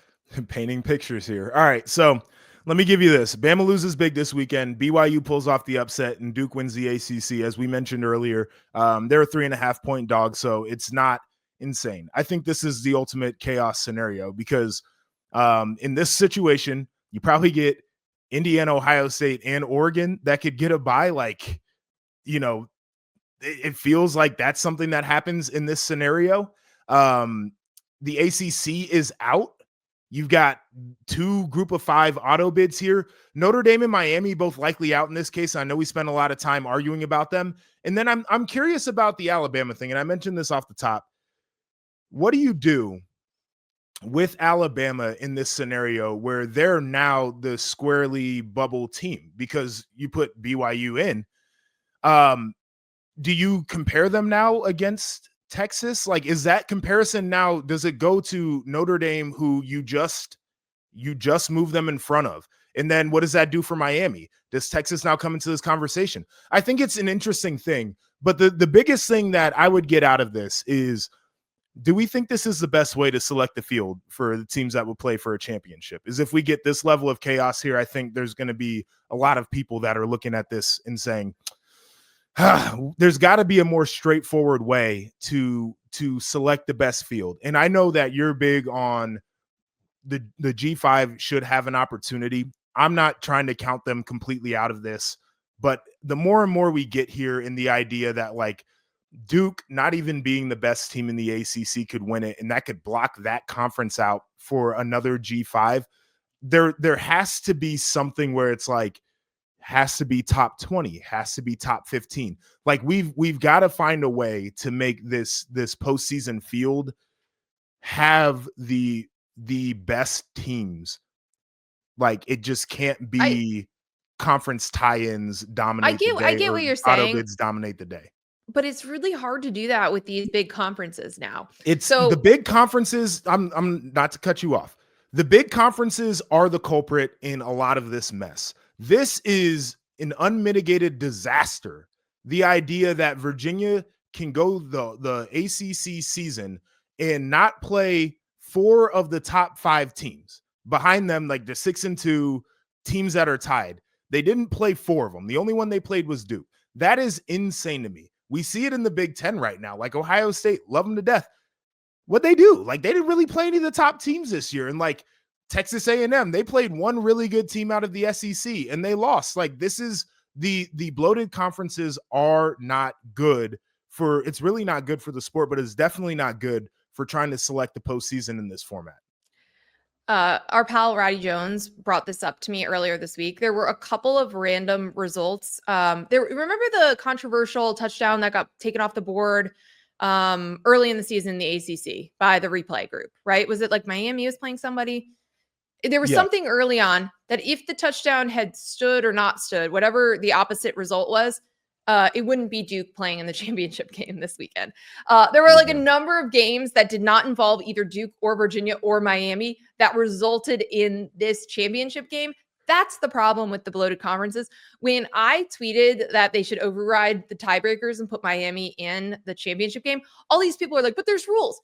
Painting pictures here. All right, so let me give you this. Bama loses big this weekend. BYU pulls off the upset, and Duke wins the ACC. As we mentioned earlier, they're a 3.5-point dog, so it's not insane. I think this is the ultimate chaos scenario because in this situation, you probably get Indiana, Ohio State, and Oregon that could get a bye. Like, it feels like that's something that happens in this scenario. The ACC is out. You've got 2 group of 5 auto bids here. Notre Dame and Miami both likely out in this case. I know we spent a lot of time arguing about them. And then I'm curious about the Alabama thing, and I mentioned this off the top. What do you do with Alabama in this scenario where they're now the squarely bubble team because you put BYU in? Do you compare them now against Texas? Like, is that comparison now, does it go to Notre Dame, who you just move them in front of? And then what does that do for Miami? Does Texas now come into this conversation? I think it's an interesting thing, but the biggest thing that I would get out of this is, do we think this is the best way to select the field for the teams that will play for a championship? Is if we get this level of chaos here, I think there's going to be a lot of people that are looking at this and saying, there's got to be a more straightforward way to select the best field. And I know that you're big on the G5 should have an opportunity. I'm not trying to count them completely out of this, but the more and more we get here in the idea that, like, Duke not even being the best team in the ACC could win it, and that could block that conference out for another G5. There has to be something where it's like, has to be top 20, has to be top 15. Like, we've got to find a way to make this postseason field have the best teams. Like, it just can't be conference tie-ins dominate the day. I get what you're saying. Auto bids dominate the day. But it's really hard to do that with these big conferences now. It's the big conferences. I'm not to cut you off. The big conferences are the culprit in a lot of this mess. This is an unmitigated disaster. The idea that Virginia can go the ACC season and not play 4 of the top 5 teams behind them, like the 6-2 teams that are tied. They didn't play 4 of them. The only one they played was Duke. That is insane to me. We see it in the Big Ten right now. Like, Ohio State, love them to death. What they do, like, they didn't really play any of the top teams this year. And like Texas A&M, they played one really good team out of the SEC and they lost. Like, this is the bloated conferences are not good for, it's really not good for the sport, but it's definitely not good for trying to select the postseason in this format. Our pal Roddy Jones brought this up to me earlier this week. There were a couple of random results. Remember the controversial touchdown that got taken off the board early in the season in the ACC by the replay group, right? Was it like Miami was playing somebody? There was something early on that if the touchdown had stood or not stood, whatever the opposite result was, it wouldn't be Duke playing in the championship game this weekend. There were like a number of games that did not involve either Duke or Virginia or Miami that resulted in this championship game. That's the problem with the bloated conferences. When I tweeted that they should override the tiebreakers and put Miami in the championship game, all these people are like, but there's rules.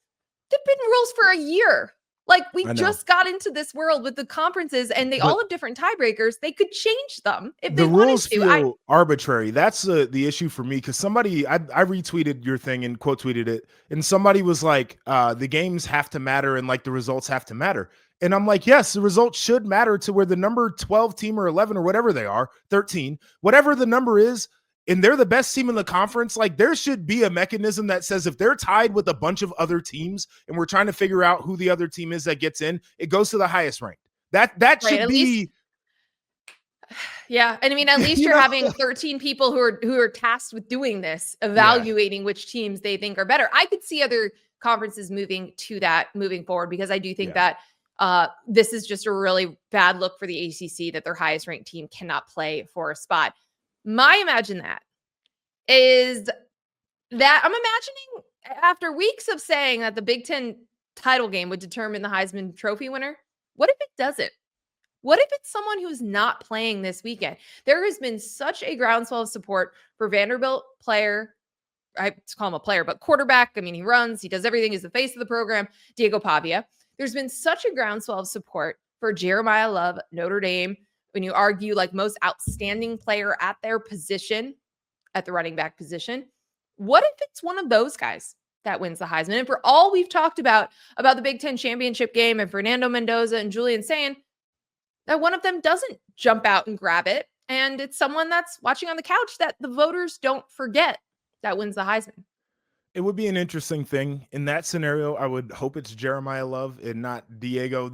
There've been rules for a year. Like, we just got into this world with the conferences and they all have different tiebreakers. They could change them if they wanted to. The rules feel arbitrary. That's the issue for me, because somebody, I retweeted your thing and quote tweeted it, and somebody was like, the games have to matter and like the results have to matter. And I'm like, yes, the results should matter to where the number 12 team or 11 or whatever they are, 13, whatever the number is, and they're the best team in the conference. Like, there should be a mechanism that says if they're tied with a bunch of other teams and we're trying to figure out who the other team is that gets in, it goes to the highest ranked. That should be. Yeah. And I mean, at least you're having 13 people who are tasked with doing this, evaluating which teams they think are better. I could see other conferences moving to that moving forward, because I do think that This is just a really bad look for the ACC that their highest ranked team cannot play for a spot. My imagine that is that I'm imagining after weeks of saying that the Big Ten title game would determine the Heisman Trophy winner. What if it doesn't? What if it's someone who's not playing this weekend? There has been such a groundswell of support for Vanderbilt player. I call him a player, but quarterback. I mean, he runs, he does everything. He's the face of the program, Diego Pavia. There's been such a groundswell of support for Jeremiah Love, Notre Dame. When you argue like most outstanding player at their position, at the running back position, what if it's one of those guys that wins the Heisman? And for all we've talked about the Big Ten championship game and Fernando Mendoza and Julian saying that one of them doesn't jump out and grab it, and it's someone that's watching on the couch that the voters don't forget that wins the Heisman. It would be an interesting thing in that scenario. I would hope it's Jeremiah Love and not Diego.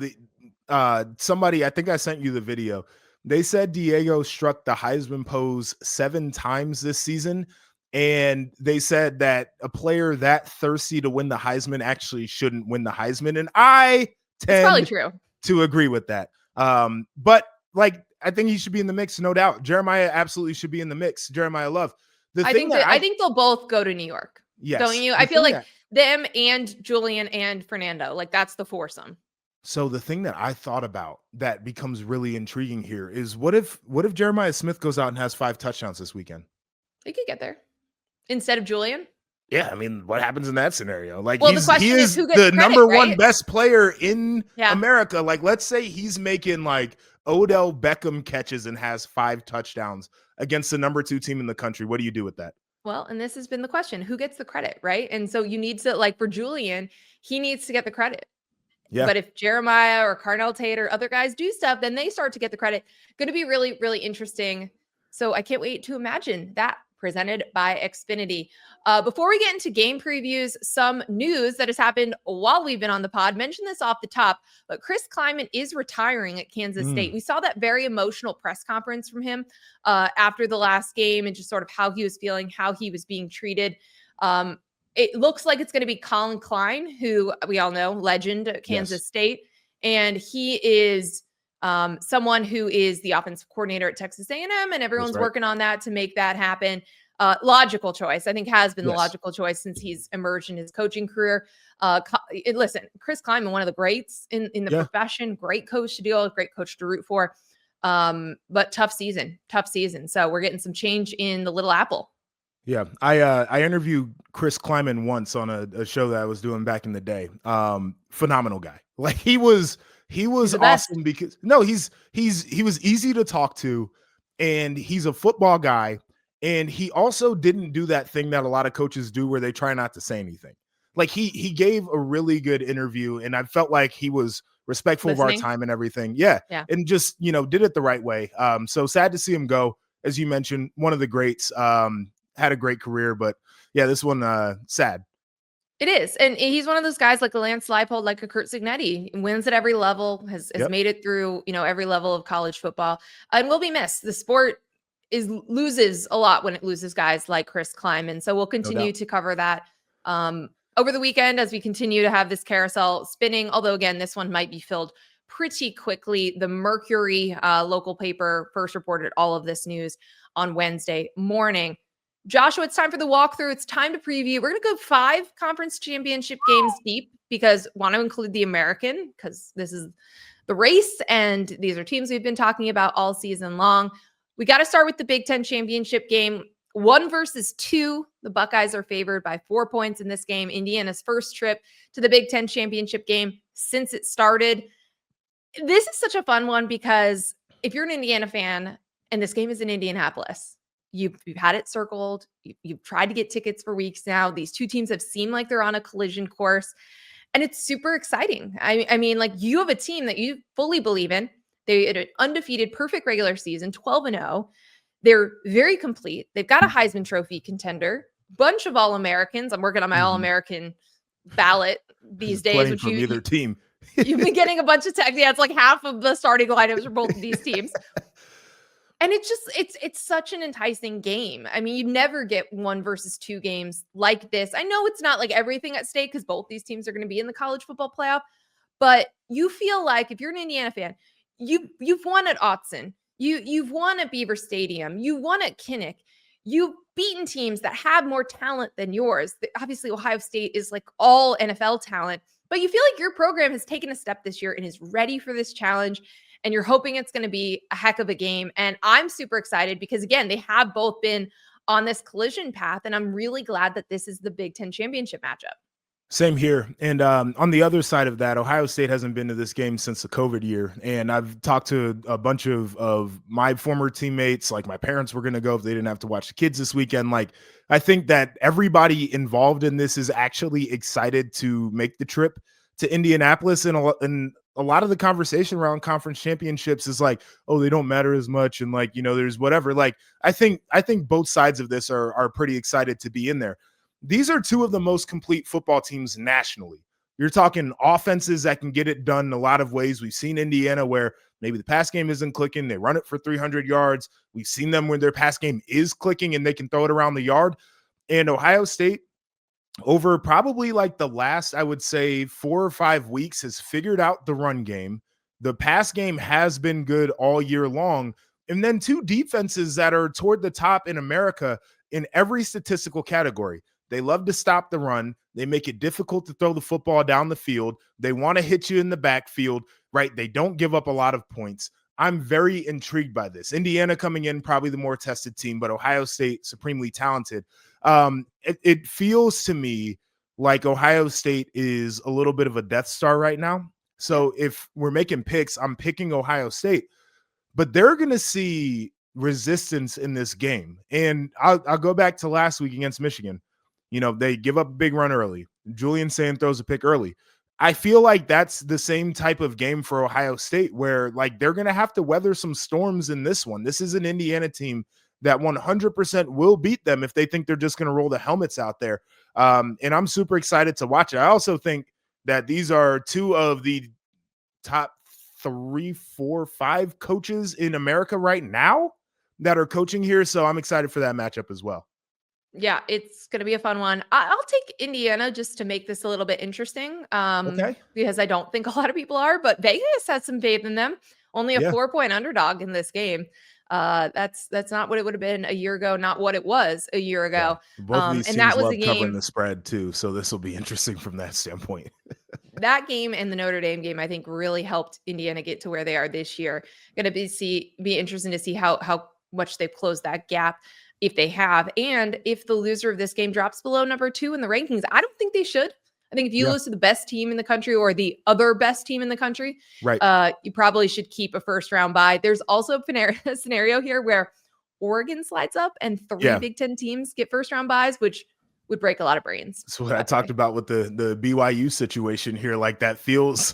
Somebody, I think I sent you the video. They said Diego struck the Heisman pose 7 times this season. And they said that a player that thirsty to win the Heisman actually shouldn't win the Heisman. And I tend to agree with that. But like, I think he should be in the mix, no doubt. Jeremiah absolutely should be in the mix. Jeremiah Love. I think they'll both go to New York. Yes. Don't you? I feel like them and Julian and Fernando, like that's the foursome. So the thing that I thought about that becomes really intriguing here is what if Jeremiah Smith goes out and has 5 touchdowns this weekend? He could get there instead of Julian. Yeah, I mean, what happens in that scenario? Like, well, he is the credit, number right? one best player in America. Like, let's say he's making like Odell Beckham catches and has 5 touchdowns against the number 2 team in the country. What do you do with that? Well, and this has been the question: who gets the credit, right? And so you need to, like, for Julian, he needs to get the credit. Yeah. But if Jeremiah or Carnell Tate or other guys do stuff, then they start to get the credit. Going to be really, really interesting. So I can't wait to imagine that, presented by Xfinity. Before we get into game previews, some news that has happened while we've been on the pod. Mentioned this off the top, but Chris Klieman is retiring at Kansas State. We saw that very emotional press conference from him after the last game and just sort of how he was feeling, how he was being treated. It looks like it's going to be Colin Klein, who we all know, legend at Kansas State. And he is someone who is the offensive coordinator at Texas A&M, and everyone's working on that to make that happen. Logical choice, I think, has been the logical choice since he's emerged in his coaching career. Listen, Chris Klieman, one of the greats in the profession, great coach to deal with, great coach to root for. But tough season. So we're getting some change in the Little Apple. Yeah, I interviewed Chris Klieman once on a show that I was doing back in the day. Phenomenal guy. Like he was awesome because he was easy to talk to, and he's a football guy, and he also didn't do that thing that a lot of coaches do where they try not to say anything. Like he gave a really good interview, and I felt like he was respectful of our time and everything. Yeah. And just, did it the right way. So sad to see him go. As you mentioned, one of the greats. Had a great career, but this one sad. It is. And he's one of those guys like a Lance Leipold, like a Kurt Cignetti, wins at every level, has made it through, every level of college football, and will be missed. The sport loses a lot when it loses guys like Chris Klieman. So we'll continue to cover that over the weekend as we continue to have this carousel spinning. Although again, this one might be filled pretty quickly. The Mercury local paper first reported all of this news on Wednesday morning. Joshua, it's time for the walkthrough. It's time to preview. We're going to go 5 conference championship games deep because want to include the American because this is the race and these are teams we've been talking about all season long. We got to start with the Big Ten championship game. 1 versus 2. The Buckeyes are favored by 4 points in this game. Indiana's first trip to the Big Ten championship game since it started. This is such a fun one because if you're an Indiana fan and this game is in Indianapolis, you've had it circled. You've tried to get tickets for weeks now. These 2 teams have seemed like they're on a collision course, and it's super exciting. I mean, like you have a team that you fully believe in. They had an undefeated, perfect regular season, 12-0. They're very complete. They've got a Heisman Trophy contender, bunch of All-Americans. I'm working on my All-American ballot these days. Which from either team. You've been getting a bunch of text. Yeah, it's like half of the starting lineups for both of these teams. And it's such an enticing game. I mean, you never get 1 versus 2 games like this. I know it's not like everything at stake because both these teams are going to be in the college football playoff, But you feel like if you're an Indiana fan, you've won at Autzen, you've won at Beaver Stadium, you won at Kinnick, you've beaten teams that have more talent than yours. Obviously, Ohio State is like all NFL talent, but you feel like your program has taken a step this year and is ready for this challenge. And you're hoping it's going to be a heck of a game. And I'm super excited because, again, they have both been on this collision path. And I'm really glad that this is the Big Ten championship matchup. Same here. And on the other side of that, Ohio State hasn't been to this game since the COVID year. And I've talked to a bunch of my former teammates, like my parents were going to go if they didn't have to watch the kids this weekend. Like, I think that everybody involved in this is actually excited to make the trip to Indianapolis. And a lot of the conversation around conference championships is like, oh, they don't matter as much. And like, there's whatever. Like, I think both sides of this are pretty excited to be in there. These are two of the most complete football teams nationally. You're talking offenses that can get it done in a lot of ways. We've seen Indiana where maybe the pass game isn't clicking. They run it for 300 yards. We've seen them when their pass game is clicking and they can throw it around the yard. And Ohio State, over probably like the last, I would say 4 or 5 weeks, has figured out the run game. The pass game has been good all year long. And then two defenses that are toward the top in America in every statistical category. They love to stop the run. They make it difficult to throw the football down the field. They want to hit you in the backfield, right? They don't give up a lot of points. I'm very intrigued by this. Indiana coming in, probably the more tested team, but Ohio State, supremely talented. It feels to me like Ohio State is a little bit of a Death Star right now. So if we're making picks, I'm picking Ohio State, but they're going to see resistance in this game. And I'll go back to last week against Michigan. They give up a big run early. Julian Sand throws a pick early. I feel like that's the same type of game for Ohio State where like they're going to have to weather some storms in this one. This is an Indiana team that 100% will beat them if they think they're just going to roll the helmets out there. And I'm super excited to watch it. I also think that these are two of the top 3, 4, 5 coaches in America right now that are coaching here. So I'm excited for that matchup as well. Yeah, it's going to be a fun one. I'll take Indiana just to make this a little bit interesting because I don't think a lot of people are, but Vegas has some faith in them. Only a 4-point underdog in this game. That's not what it would have been a year ago, not what it was a year ago. Yeah. Both of these teams that was love a game covering the spread too, so this will be interesting from that standpoint. That game and the Notre Dame game, I think, really helped Indiana get to where they are this year. Going to be interesting to see how much they've closed that gap, if they have, and if the loser of this game drops below number 2 in the rankings. I don't think they should. I think if you lose to the best team in the country or the other best team in the country, right, you probably should keep a first round bye. There's also a scenario here where Oregon slides up and 3 Big Ten teams get first round byes, which would break a lot of brains. So what I talked about with the BYU situation here, like that feels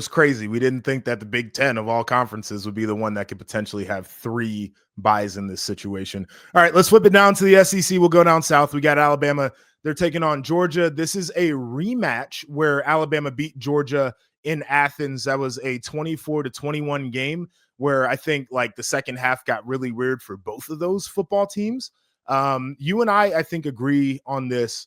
crazy. We didn't think that the Big Ten of all conferences would be the one that could potentially have 3 byes in this situation. All right, let's flip it down to the SEC. We'll go down south. We got Alabama. They're taking on Georgia. This is a rematch where Alabama beat Georgia in Athens. That was a 24-21 game where I think like the second half got really weird for both of those football teams. You and I think, agree on this.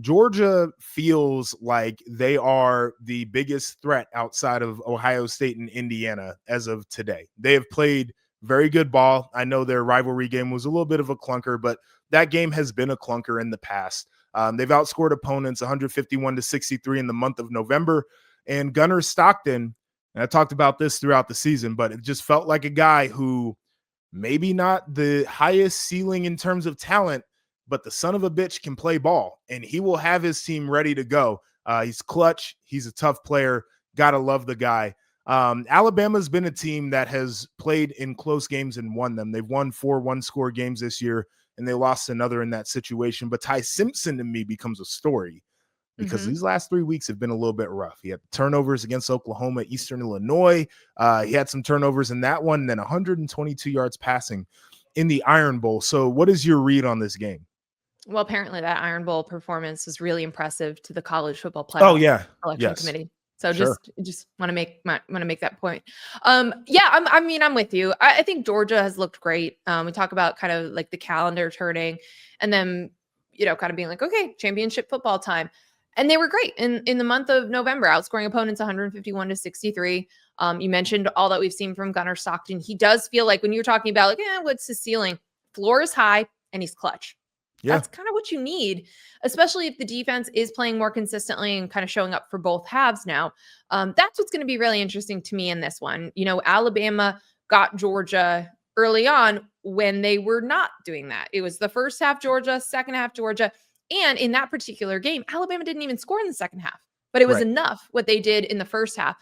Georgia feels like they are the biggest threat outside of Ohio State and Indiana as of today. They have played very good ball. I know their rivalry game was a little bit of a clunker, but that game has been a clunker in the past. They've outscored opponents 151-63 in the month of November. And Gunnar Stockton, and I talked about this throughout the season, but it just felt like a guy who maybe not the highest ceiling in terms of talent, but the son of a bitch can play ball, and he will have his team ready to go. He's clutch. He's a tough player. Got to love the guy. Alabama's been a team that has played in close games and won them. They've won 4 one-score games this year, and they lost another in that situation. But Ty Simpson, to me, becomes a story because these last 3 weeks have been a little bit rough. He had turnovers against Oklahoma, Eastern Illinois. He had some turnovers in that one, and then 122 yards passing in the Iron Bowl. So what is your read on this game? Well, apparently that Iron Bowl performance was really impressive to the college football playoff selection committee. So just want to make that point. I'm with you. I think Georgia has looked great. We talk about kind of like the calendar turning and then, kind of being like, okay, championship football time. And they were great in the month of November, outscoring opponents 151-63. You mentioned all that we've seen from Gunnar Stockton. He does feel like when you're talking about like, what's his ceiling? Floor is high and he's clutch. Yeah. That's kind of what you need, especially if the defense is playing more consistently and kind of showing up for both halves now. That's what's going to be really interesting to me in this one. Alabama got Georgia early on when they were not doing that. It was the first half Georgia, second half Georgia. And in that particular game, Alabama didn't even score in the second half, but it was enough what they did in the first half.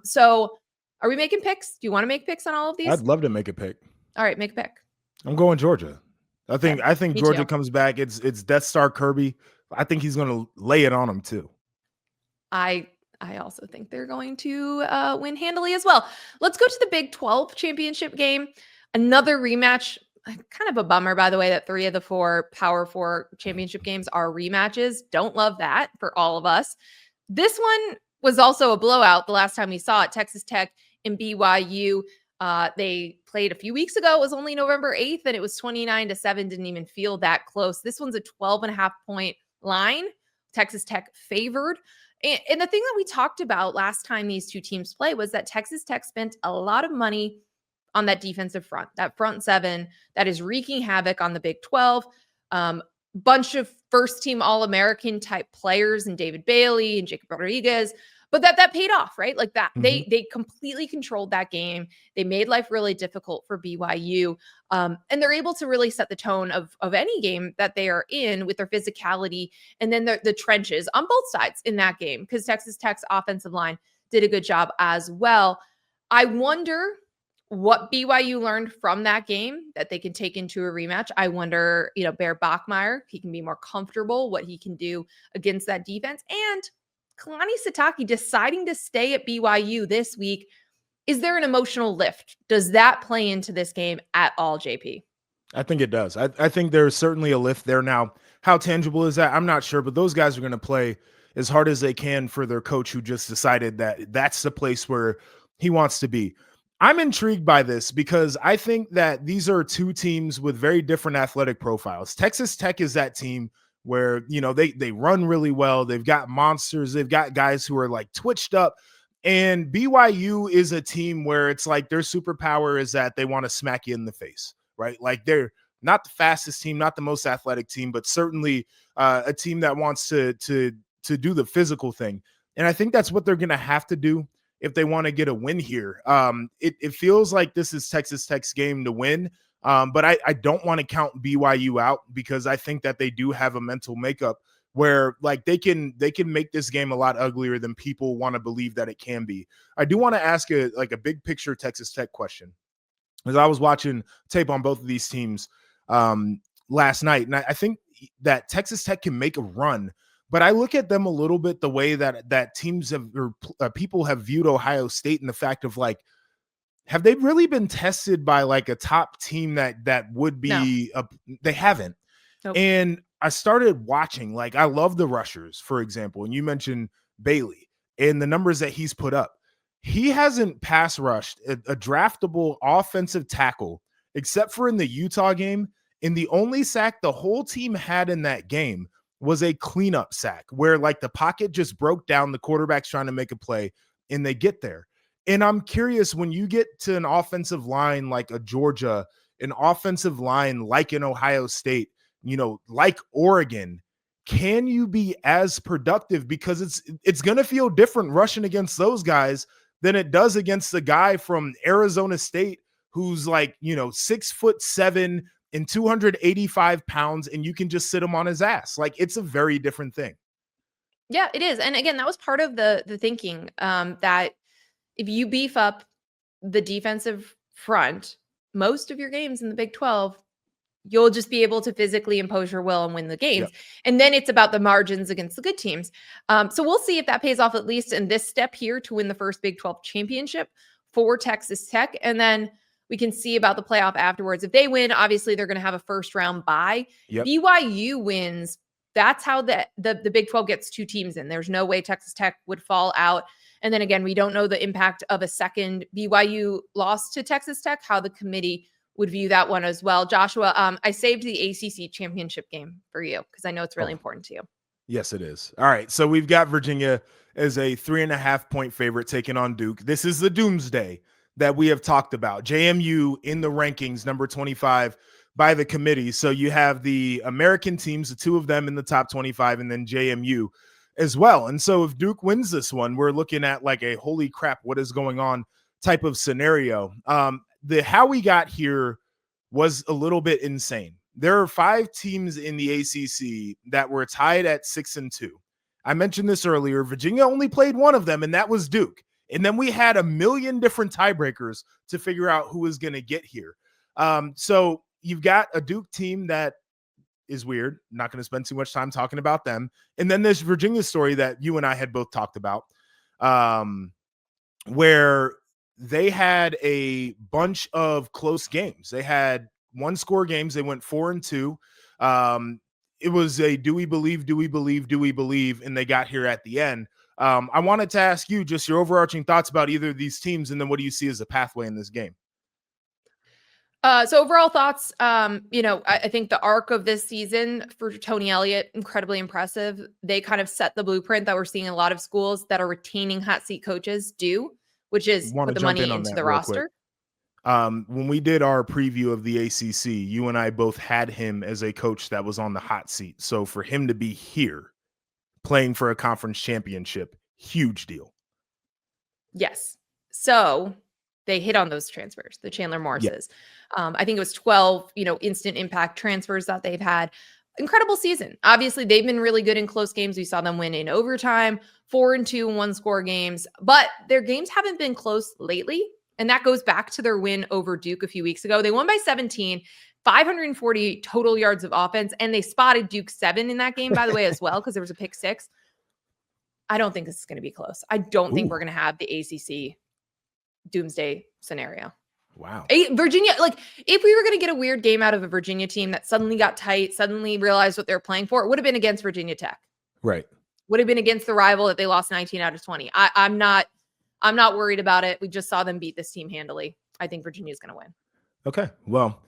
So are we making picks? Do you want to make picks on all of these? I'd love to make a pick. All right, make a pick. I'm going Georgia. I think Georgia too. comes back. It's Death Star Kirby. I think he's going to lay it on them too. I also think they're going to win handily as well. Let's go to the Big 12 championship game. Another rematch. Kind of a bummer, by the way, that 3 of the 4 Power 4 championship games are rematches. Don't love that for all of us. This one was also a blowout the last time we saw it. Texas Tech and BYU. They played a few weeks ago. It was only November 8th, and it was 29-7. Didn't even feel that close. This one's a 12.5 point line. Texas Tech favored. And the thing that we talked about last time these two teams played was that Texas Tech spent a lot of money on that defensive front, that front 7 that is wreaking havoc on the Big 12. Bunch of first team All-American type players and David Bailey and Jacob Rodriguez, but that paid off, right? Like that, they completely controlled that game. They made life really difficult for BYU. And they're able to really set the tone of any game that they are in with their physicality and then the trenches on both sides in that game, because Texas Tech's offensive line did a good job as well. I wonder what BYU learned from that game that they can take into a rematch. I wonder, Bear Bachmeier, he can be more comfortable, what he can do against that defense. And Kalani Sitake deciding to stay at BYU this week. Is there an emotional lift? Does that play into this game at all, JP? I think it does. I think there's certainly a lift there. Now, how tangible is that? I'm not sure, but those guys are going to play as hard as they can for their coach who just decided that that's the place where he wants to be. I'm intrigued by this because I think that these are two teams with very different athletic profiles. Texas Tech is that team where, they run really well. They've got monsters. They've got guys who are like twitched up. And BYU is a team where it's like their superpower is that they want to smack you in the face, right? Like they're not the fastest team, not the most athletic team, but certainly a team that wants to do the physical thing. And I think that's what they're going to have to do if they want to get a win here. It feels like this is Texas Tech's game to win, but I don't want to count BYU out because I think that they do have a mental makeup where like they can make this game a lot uglier than people want to believe that it can be. I do want to ask a big picture Texas Tech question, because I was watching tape on both of these teams last night, and I think that Texas Tech can make a run. But I look at them a little bit the way that teams have or people have viewed Ohio State, in the fact of like, have they really been tested by like a top team that would be? No. They haven't. Nope. And I started watching, like, I love the rushers, for example, and you mentioned Bailey and the numbers that he's put up. He hasn't pass rushed a draftable offensive tackle except for in the Utah game. And the only sack the whole team had in that game was a cleanup sack where like the pocket just broke down, the quarterback's trying to make a play and they get there. And I'm curious, when you get to an offensive line like a Georgia, an offensive line like an Ohio State, like Oregon, can you be as productive? Because it's going to feel different rushing against those guys than it does against the guy from Arizona State who's like, 6'7" and 285 pounds, and you can just sit him on his ass. Like, it's a very different thing. Yeah, it is. And again, that was part of the thinking, that if you beef up the defensive front, most of your games in the Big 12, you'll just be able to physically impose your will and win the games. Yep. And then it's about the margins against the good teams. So we'll see if that pays off, at least in this step here, to win the first Big 12 championship for Texas Tech. And then we can see about the playoff afterwards. If they win, obviously they're going to have a first round bye. Yep. BYU wins. That's how the Big 12 gets 2 teams in. There's no way Texas Tech would fall out. And then again, we don't know the impact of a second BYU loss to Texas Tech, how the committee would view that one as well. Joshua, I saved the ACC championship game for you because I know it's really important to you. Yes, it is. All right. So we've got Virginia as a 3.5-point favorite taking on Duke. This is the doomsday that we have talked about. JMU in the rankings, number 25 by the committee. So you have the American teams, the two of them in the top 25, and then JMU as well. And so if Duke wins this one, we're looking at like a holy crap, what is going on type of scenario. The how we got here was a little bit insane. There are 5 teams in the ACC that were tied at 6-2. I mentioned this earlier. Virginia only played one of them, and that was Duke. And then we had a million different tiebreakers to figure out who was going to get here. So you've got a Duke team that is weird. Not going to spend too much time talking about them. And then there's Virginia story that you and I had both talked about, where they had a bunch of close games. They had one-score games. They went 4-2. It was a do we believe, and they got here at the end. I wanted to ask you just your overarching thoughts about either of these teams, and then what do you see as a pathway in this game? So overall thoughts, I think the arc of this season for Tony Elliott, incredibly impressive. They kind of set the blueprint that we're seeing a lot of schools that are retaining hot seat coaches do, which is put the money into the roster. When we did our preview of the ACC, you and I both had him as a coach that was on the hot seat. So for him to be here playing for a conference championship, huge deal. Yes. So they hit on those transfers, the Chandler Morrises. I think it was 12, instant impact transfers that they've had. Incredible season. Obviously, they've been really good in close games. We saw them win in overtime, 4-2 one-score games, but their games haven't been close lately. And that goes back to their win over Duke a few weeks ago. They won by 17, 540 total yards of offense, and they spotted Duke 7 in that game, by the way, as well, because there was a pick 6. I don't think this is going to be close. I don't think we're going to have the ACC doomsday scenario. Wow. Virginia, if we were going to get a weird game out of a Virginia team that suddenly got tight, suddenly realized what they're playing for, it would have been against Virginia Tech. Right. Would have been against the rival that they lost 19 out of 20. I'm not worried about it. We just saw them beat this team handily. I think Virginia's going to win. Okay. Well,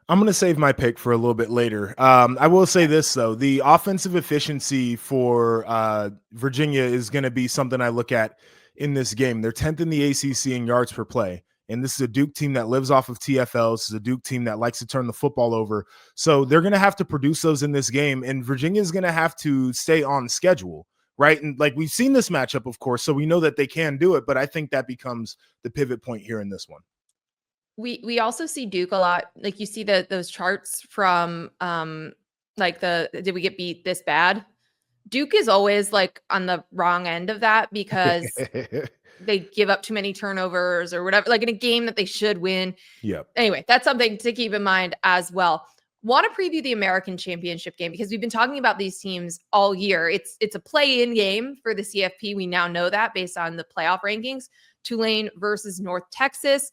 I'm going to save my pick for a little bit later. I will say this, though. The offensive efficiency for Virginia is going to be something I look at in this game. They're 10th in the ACC in yards per play. And this is a Duke team that lives off of TFL. This is a Duke team that likes to turn the football over. So they're going to have to produce those in this game. And Virginia is going to have to stay on schedule, right? And we've seen this matchup, of course, so we know that they can do it. But I think that becomes the pivot point here in this one. We also see Duke a lot. You see those charts from did we get beat this bad? Duke is always on the wrong end of that because they give up too many turnovers or whatever, in a game that they should win. Yep. Anyway, that's something to keep in mind as well. Want to preview the American Championship game because we've been talking about these teams all year. It's a play-in game for the CFP. We now know that based on the playoff rankings. Tulane versus North Texas.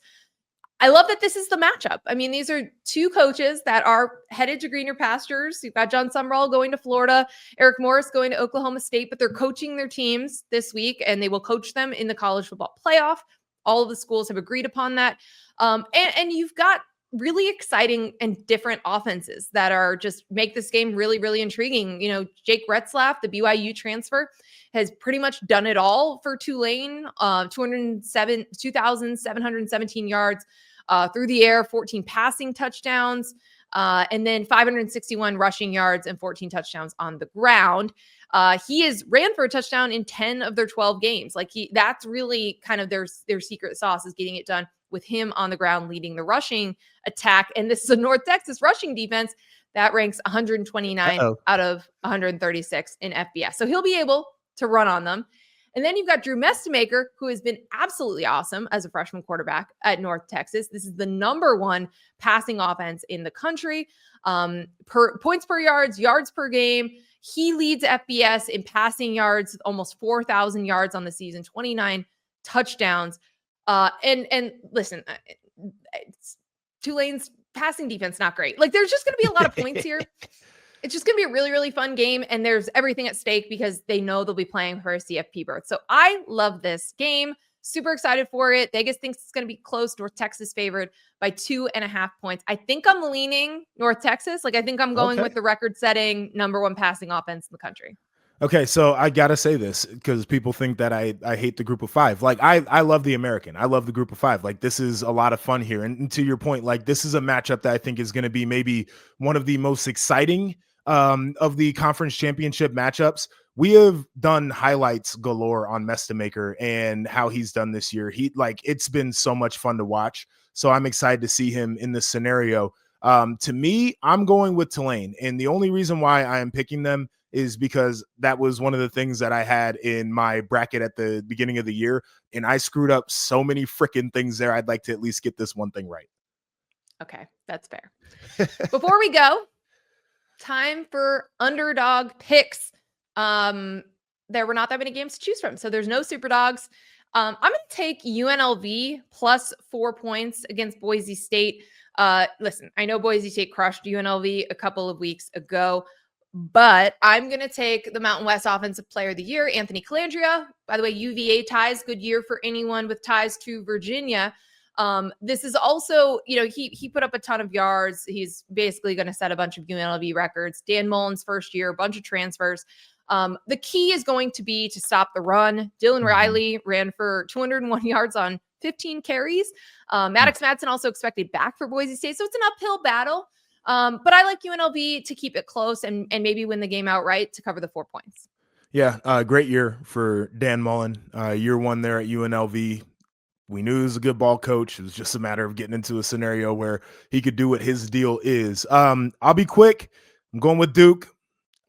I love that this is the matchup. I mean, these are two coaches that are headed to greener pastures. You've got John Sumrall going to Florida, Eric Morris going to Oklahoma State, but they're coaching their teams this week, and they will coach them in the college football playoff. All of the schools have agreed upon that. And you've got really exciting and different offenses that are just make this game really, really intriguing. Jake Retzlaff, the BYU transfer, has pretty much done it all for Tulane. 2,717 yards through the air, 14 passing touchdowns, and then 561 rushing yards and 14 touchdowns on the ground. He has ran for a touchdown in 10 of their 12 games. That's really kind of their secret sauce is getting it done with him on the ground, leading the rushing attack. And this is a North Texas rushing defense that ranks 129 out of 136 in FBS. So he'll be able to run on them. And then you've got Drew Mestemaker, who has been absolutely awesome as a freshman quarterback at North Texas. This is the number 1 passing offense in the country. Points per yards per game. He leads FBS in passing yards, almost 4,000 yards on the season, 29 touchdowns. And listen, Tulane's passing defense, not great. There's just going to be a lot of points here. It's just going to be a really, really fun game. And there's everything at stake because they know they'll be playing for a CFP berth. So I love this game. Super excited for it. Vegas thinks it's going to be close. North Texas favored by 2.5 points. I think I'm leaning North Texas. I think I'm going with the record-setting number 1 passing offense in the country. Okay, so I gotta say this because people think that I hate the group of five. Like I love the American. I love the group of five. Like this is a lot of fun here. And to your point, like this is a matchup that I think is going to be maybe one of the most exciting of the conference championship matchups. We have done highlights galore on Mestamaker and how he's done this year. It's been so much fun to watch. So I'm excited to see him in this scenario. To me, I'm going with Tulane, and the only reason why I am picking them is because that was one of the things that I had in my bracket at the beginning of the year. And I screwed up so many freaking things there. I'd like to at least get this one thing right. Okay, that's fair. Before we go, time for underdog picks. There were not that many games to choose from, so there's no super dogs. I'm going to take UNLV plus 4 points against Boise State. Listen, I know Boise State crushed UNLV a couple of weeks ago, but I'm going to take the Mountain West Offensive Player of the Year, Anthony Calandria. By the way, UVA ties, good year for anyone with ties to Virginia. This is also, he put up a ton of yards. He's basically going to set a bunch of UNLV records. Dan Mullen's first year, a bunch of transfers. The key is going to be to stop the run. Dylan Riley ran for 201 yards on 15 carries. Maddox Madsen also expected back for Boise State. So it's an uphill battle. But I like UNLV to keep it close and maybe win the game outright to cover the 4 points. Yeah, great year for Dan Mullen. Year one there at UNLV. We knew he was a good ball coach. It was just a matter of getting into a scenario where he could do what his deal is. I'll be quick. I'm going with Duke.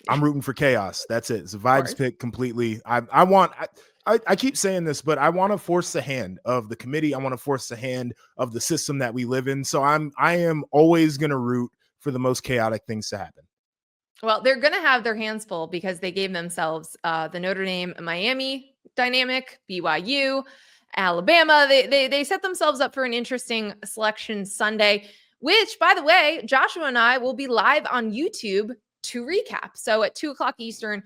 I'm rooting for chaos. That's it. It's a vibes pick completely. I keep saying this, but I want to force the hand of the committee. I want to force the hand of the system that we live in. So I am always going to root for the most chaotic things to happen. Well, they're going to have their hands full because they gave themselves the Notre Dame, Miami dynamic, BYU, Alabama. They set themselves up for an interesting selection Sunday, which, by the way, Joshua and I will be live on YouTube to recap. So at 2:00 Eastern,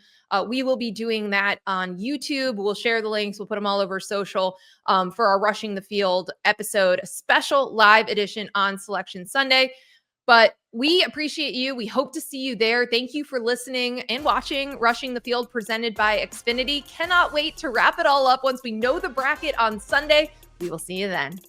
we will be doing that on YouTube. We'll share the links. We'll put them all over social for our Rushing the Field episode, a special live edition on Selection Sunday. But we appreciate you. We hope to see you there. Thank you for listening and watching Rushing the Field presented by Xfinity. Cannot wait to wrap it all up once we know the bracket on Sunday. We will see you then.